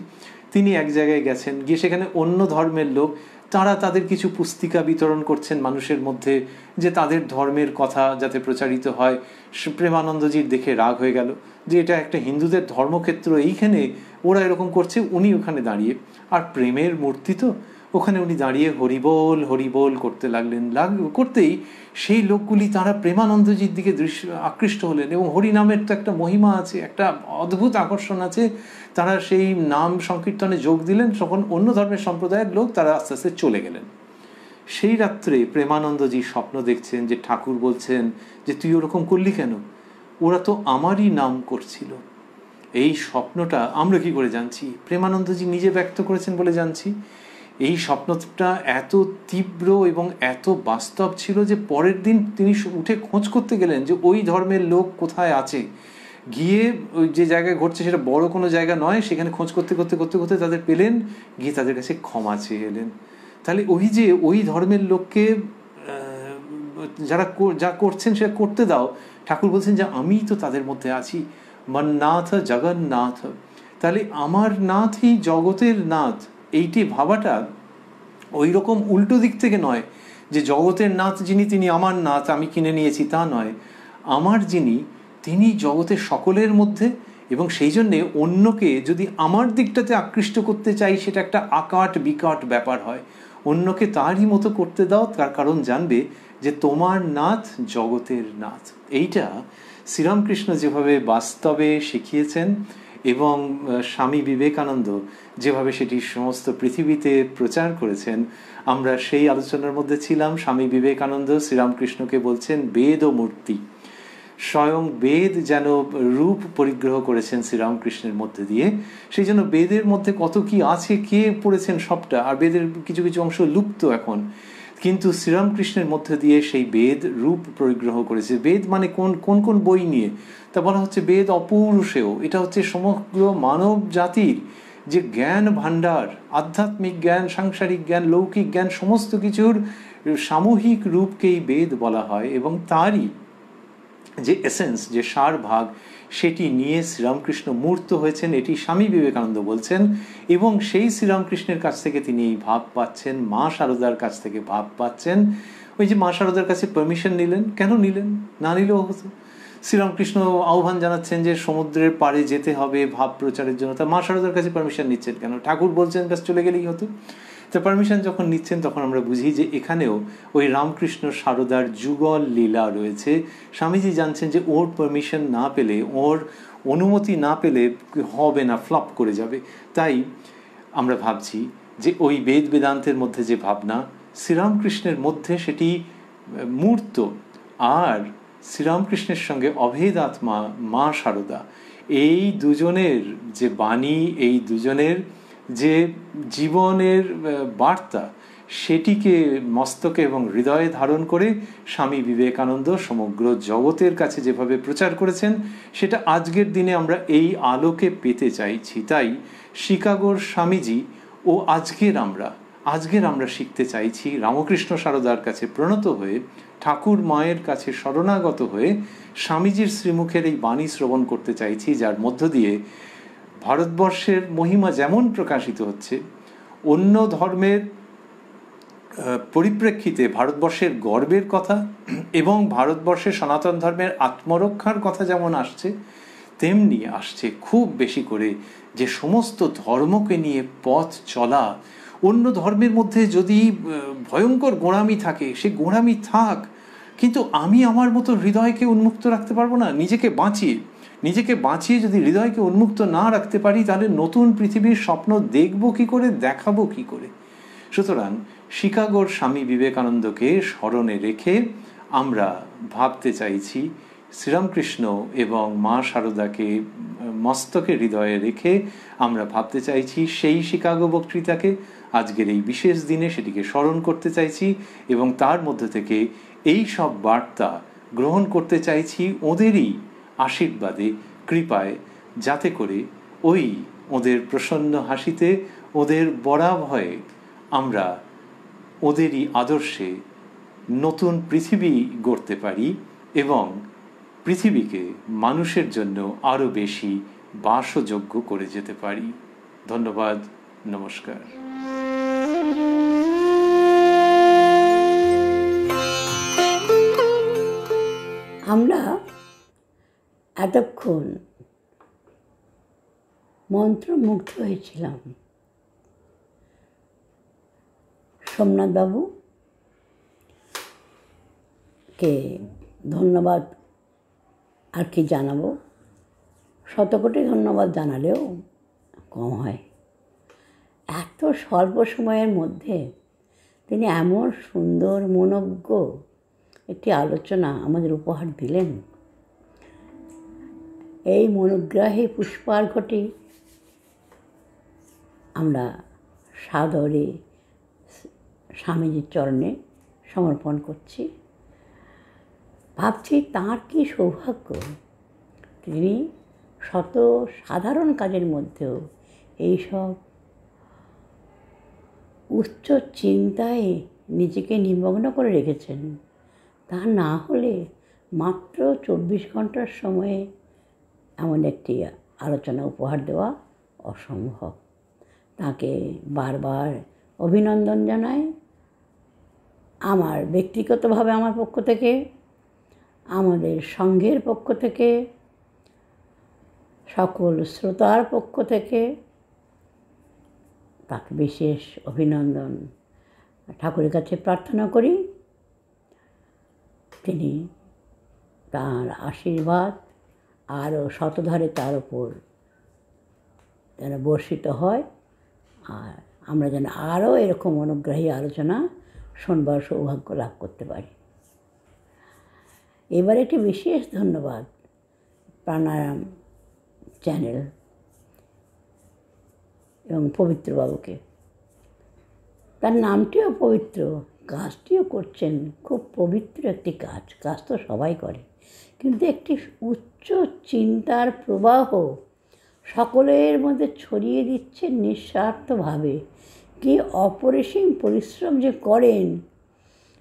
Speaker 2: তিনি এক জায়গায় গেছেন, গিয়ে সেখানে অন্য ধর্মের লোক, তারা তাদের কিছু পুস্তিকা বিতরণ করছেন মানুষের মধ্যে, যে তাদের ধর্মের কথা যাতে প্রচারিত হয়। প্রেমানন্দজির দেখে রাগ হয়ে গেল যে এটা একটা হিন্দুদের ধর্মক্ষেত্র, এইখানে ওরা এরকম করছে, উনি ওখানে দাঁড়িয়ে, আর প্রেমের মূর্তি তো, ওখানে উনি দাঁড়িয়ে হরিবোল হরিবোল করতে লাগলেন। করতেই সেই লোকগুলি তারা প্রেমানন্দজির দিকে আকৃষ্ট হলেন, এবং হরিনামের তো একটা মহিমা আছে, একটা অদ্ভুত আকর্ষণ আছে, তারা সেই নাম সংকীর্তনে যোগ দিলেন। তখন অন্য ধর্মের সম্প্রদায়ের লোক তারা আস্তে আস্তে চলে গেলেন। সেই রাত্রে প্রেমানন্দজি স্বপ্ন দেখছেন যে ঠাকুর বলছেন যে তুই ওরকম করলি কেন, ওরা তো আমারই নাম করছিল। এই স্বপ্নটা আমরা কি করে জানছি? প্রেমানন্দজি নিজে ব্যক্ত করেছেন বলে জানছি। এই স্বপ্নটা এত তীব্র এবং এত বাস্তব ছিল যে পরের দিন তিনি উঠে খোঁজ করতে গেলেন যে ওই ধর্মের লোক কোথায় আছে। গিয়ে ওই যে জায়গায় ঘটছে সেটা বড় কোনো জায়গা নয়, সেখানে খোঁজ করতে করতে করতে করতে তাদের পেলেন, গিয়ে তাদের কাছে ক্ষমা চেয়ে এলেন। তাহলে ওই যে ওই ধর্মের লোককে যারা যা করছেন সেটা করতে দাও। ঠাকুর বলছেন যে আমি তো তাদের মধ্যে আছি, মন্নাথ জগন্নাথ। তাহলে আমার নাথই জগতের নাথ, এইটি ভাবাটা ওই রকম উল্টো দিক থেকে নয় যে জগতের নাথ যিনি তিনি আমার নাথ, আমি কিনে নিয়েছি, তা নয়। আমার যিনি তিনি জগতের সকলের মধ্যে, এবং সেই জন্যে অন্যকে যদি আমার দিকটাতে আকৃষ্ট করতে চাই সেটা একটা আকাট বিকাট ব্যাপার হয়। অন্যকে তারই মতো করতে দাও, তার কারণ জানবে যে তোমার নাথ জগতের নাথ। এইটা শ্রীরামকৃষ্ণ যেভাবে বাস্তবে শিখিয়েছেন এবং স্বামী বিবেকানন্দ যেভাবে সেটি সমস্ত পৃথিবীতে প্রচার করেছেন, আমরা সেই আলোচনার মধ্যে ছিলাম। স্বামী বিবেকানন্দ শ্রীরামকৃষ্ণকে বলছেন বেদ ও মূর্তি। স্বয়ং বেদ যেন রূপ পরিগ্রহ করেছেন শ্রীরামকৃষ্ণের মধ্যে দিয়ে। সেই জন্য বেদের মধ্যে কত কি আছে কে পড়েছেন সবটা, আর বেদের কিছু কিছু অংশ লুপ্ত এখন, কিন্তু শ্রীরামকৃষ্ণের মধ্যে দিয়ে সেই বেদ রূপ পরিগ্রহ করেছে। বেদ মানে কোন কোন কোন বই নিয়ে তা বলা হচ্ছে বেদ অপৌরুষেয়। এটা হচ্ছে সমগ্র মানব জাতির যে জ্ঞান ভাণ্ডার, আধ্যাত্মিক জ্ঞান, সাংসারিক জ্ঞান, লৌকিক জ্ঞান, সমস্ত কিছুর সামূহিক রূপকেই বেদ বলা হয়। এবং তারই যে এসেন্স, যে সার ভাগ, সেটি নিয়ে শ্রীরামকৃষ্ণ মূর্ত হয়েছেন, এটি স্বামী বিবেকানন্দ বলছেন। এবং সেই শ্রীরামকৃষ্ণের কাছ থেকে তিনি এই ভাব পাচ্ছেন, মা শারদার কাছ থেকে ভাব পাচ্ছেন। ওই যে মা শারদার কাছে পারমিশন নিলেন, কেন নিলেন? না নিলেও হতো। শ্রীরামকৃষ্ণ আহ্বান জানাচ্ছেন যে সমুদ্রের পাড়ে যেতে হবে ভাব প্রচারের জন্য, তা মা শারদার কাছে পারমিশন নিচ্ছেন কেন? ঠাকুর বলছেন কাছে চলে গেলেই হতো। তো পারমিশন যখন নিচ্ছেন তখন আমরা বুঝি যে এখানেও ওই রামকৃষ্ণ শারদার যুগল লীলা রয়েছে। স্বামীজি জানছেন যে ওর পারমিশন না পেলে, ওর অনুমতি না পেলে হবে না, ফ্লপ করে যাবে। তাই আমরা ভাবছি যে ওই বেদ বেদান্তের মধ্যে যে ভাবনা, শ্রীরামকৃষ্ণের মধ্যে সেটি মূর্ত, আর শ্রীরামকৃষ্ণের সঙ্গে অভেদ আত্মা মা শারদা, এই দুজনের যে বাণী, এই দুজনের যে জীবনের বার্তা, সেটিকে মস্তকে এবং হৃদয়ে ধারণ করে স্বামী বিবেকানন্দ সমগ্র জগতের কাছে যেভাবে প্রচার করেছেন, সেটা আজকের দিনে আমরা এই আলোকে পেতে চাইছি। তাই শিকাগোর স্বামীজি ও আজকের আমরা শিখতে চাইছি রামকৃষ্ণ সারদার কাছে প্রণত হয়ে, ঠাকুর মায়ের কাছে শরণাগত হয়ে স্বামীজির শ্রীমুখের এই বাণী শ্রবণ করতে চাইছি, যার মধ্য দিয়ে ভারতবর্ষের মহিমা যেমন প্রকাশিত হচ্ছে, অন্য ধর্মের পরিপ্রেক্ষিতে ভারতবর্ষের গর্বের কথা এবং ভারতবর্ষের সনাতন ধর্মের আত্মরক্ষার কথা যেমন আসছে, তেমনি আসছে খুব বেশি করে যে সমস্ত ধর্মকে নিয়ে পথ চলা। অন্য ধর্মের মধ্যে যদি ভয়ঙ্কর গোঁড়ামি থাকে, সে গোঁড়ামি থাক, কিন্তু আমি আমার মতো হৃদয়কে উন্মুক্ত রাখতে পারবো না। নিজেকে বাঁচিয়ে যদি হৃদয়কে উন্মুক্ত না রাখতে পারি, তাহলে নতুন পৃথিবীর স্বপ্ন দেখবো কি করে, দেখাবো কি করে? সুতরাং শিকাগোর স্বামী বিবেকানন্দকে স্মরণে রেখে আমরা ভাবতে চাইছি, শ্রীরামকৃষ্ণ এবং মা শারদাকে মস্তকে হৃদয়ে রেখে আমরা ভাবতে চাইছি সেই শিকাগো বক্তৃতাকে। আজকের এই বিশেষ দিনে সেটিকে স্মরণ করতে চাইছি এবং তার মধ্যে থেকে এই সব বার্তা গ্রহণ করতে চাইছি ওদেরই আশীর্বাদে, কৃপায়, যাতে করে ওই ওদের প্রসন্ন হাসিতে, ওদের বরাভয়ে আমরা ওদেরই আদর্শে নতুন পৃথিবী গড়তে পারি এবং পৃথিবীকে মানুষের জন্য আরও বেশি বাসযোগ্য করে যেতে পারি। ধন্যবাদ, নমস্কার।
Speaker 1: আমরা এতক্ষণ মন্ত্রমুগ্ধ হয়েছিলাম সোমনাথবাবুকে ধন্যবাদ আর কি জানাবো, শতকোটি ধন্যবাদ জানালেও কম হয়। এত স্বল্প সময়ের মধ্যে তিনি এমন সুন্দর মনোজ্ঞ একটি আলোচনা আমাদের উপহার দিলেন। এই মনোগ্রাহী পুষ্পার্ঘ্যটি আমরা সাদরে স্বামীজির চরণে সমর্পণ করছি। ভাবছি তাঁর কী সৌভাগ্য, তিনি শত সাধারণ কাজের মধ্যেও এইসব উচ্চ চিন্তায় নিজেকে নিমগ্ন করে রেখেছেন। তা না হলে মাত্র 24 ঘন্টার সময়ে এমন একটি আলোচনা উপহার দেওয়া অসম্ভব। তাকে বারবার অভিনন্দন জানাই আমার ব্যক্তিগতভাবে, আমার পক্ষ থেকে, আমাদের সংঘের পক্ষ থেকে, সকল শ্রোতার পক্ষ থেকে তাকে বিশেষ অভিনন্দন। ঠাকুরের কাছে প্রার্থনা করি তিনি তাঁর আশীর্বাদ আরও শতধারে তার উপর যেন বর্ষিত হয়, আর আমরা যেন আরও এরকম অনুগ্রাহী আলোচনা শোনবার সৌভাগ্য লাভ করতে পারি। এবার একটি বিশেষ ধন্যবাদ প্রাণায়াম চ্যানেল এবং পবিত্রবাবুকে। তার নামটিও পবিত্র, কাজটিও করছেন খুব পবিত্র একটি কাজ। কাজ তো সবাই করে, কিন্তু একটি উচ্চ চিন্তার প্রবাহ সকলের মধ্যে ছড়িয়ে দিচ্ছেন নিঃস্বার্থভাবে। কি অপরিসীম পরিশ্রম যে করেন,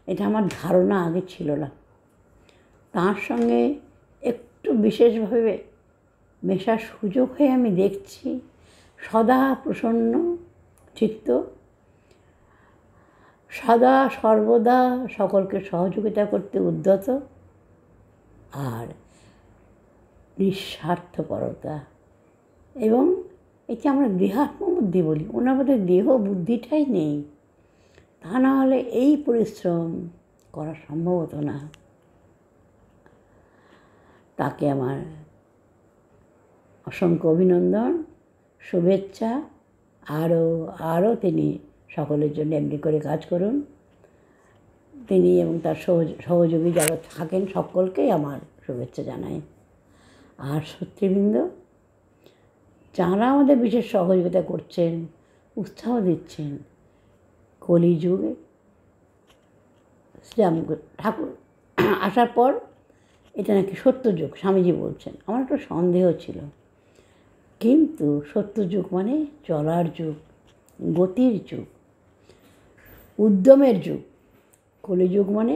Speaker 1: এটা আমার ধারণা আগে ছিল না। তার সঙ্গে একটু বিশেষভাবে মেশার সুযোগ হয়ে আমি দেখছি সদা প্রসন্ন চিত্ত, সদা সর্বদা সকলকে সহযোগিতা করতে উদ্যত, আর নিঃস্বার্থপরতা। এবং একে আমরা দেহাত্ম বুদ্ধি বলি, ওনার মধ্যে দেহ বুদ্ধিটাই নেই। তা না হলে এই পরিশ্রম করা সম্ভব হতো না। তাকে আমার অসংখ্য অভিনন্দন, শুভেচ্ছা। আরও তিনি সকলের জন্য এমনি করে কাজ করুন। তিনি এবং তার সহযোগী যারা থাকেন সকলকেই আমার শুভেচ্ছা জানাই। আর সত্যিবৃন্দ যারা আমাদের বিশেষ সহযোগিতা করছেন, উৎসাহ দিচ্ছেন, কলিযুগে শ্রীরাম ঠাকুর আসার পর এটা নাকি সত্যযুগ স্বামীজি বলছেন। আমার একটু সন্দেহ ছিল, কিন্তু সত্যযুগ মানে চলার যুগ, গতির যুগ, উদ্যমের যুগ। কলিযুগ মানে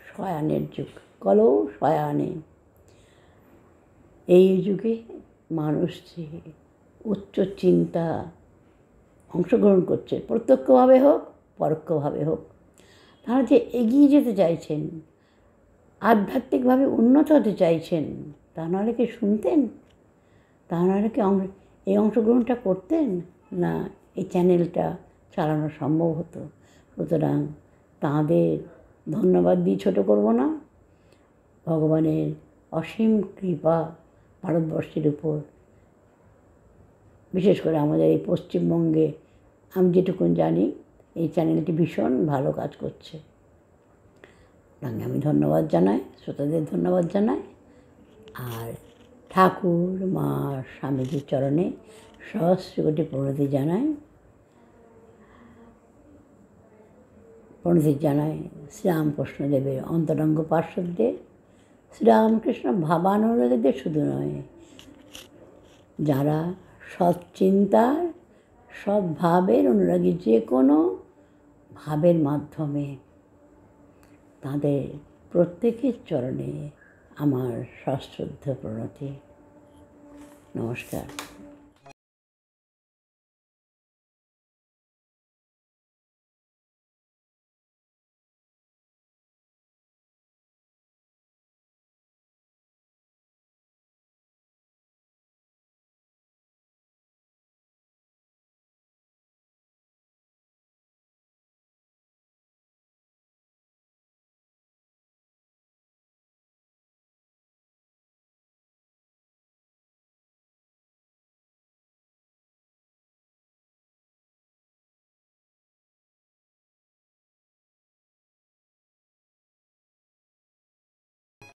Speaker 1: শয়ানের যুগ, কলৌ শয়ানে। এই যুগে মানুষ যে উচ্চ চিন্তা অংশগ্রহণ করছে, প্রত্যক্ষভাবে হোক পরোক্ষভাবে হোক, তারা যে এগিয়ে যেতে চাইছেন, আধ্যাত্মিকভাবে উন্নত হতে চাইছেন, তা নাহলে কি শুনতেন? তা নাহলে কি এই অংশগ্রহণটা করতেন? না, এই চ্যানেলটা চালানো সম্ভব হতো। সুতরাং তাঁদের ধন্যবাদ দিয়ে ছোটো করব না। ভগবানের অসীম কৃপা ভারতবর্ষের উপর, বিশেষ করে আমাদের এই পশ্চিমবঙ্গে আমি যেটুকুন জানি এই চ্যানেলটি ভীষণ ভালো কাজ করছে। তাকে আমি ধন্যবাদ জানাই, শ্রোতাদের ধন্যবাদ জানাই। আর ঠাকুর মা স্বামীজির চরণে সহস্র কোটি প্রণতি জানাই। শ্রীরামকৃষ্ণদেবের অন্তরঙ্গ পার্শ্বদের, শ্রীরামকৃষ্ণ ভাবানুরাগীদের শুধু নয়, যারা সৎচিন্তার, সদ্ভাবের অনুরাগী, যে কোনো ভাবের মাধ্যমে, তাদের প্রত্যেকের চরণে আমার সশ্রদ্ধ প্রণতি। নমস্কার।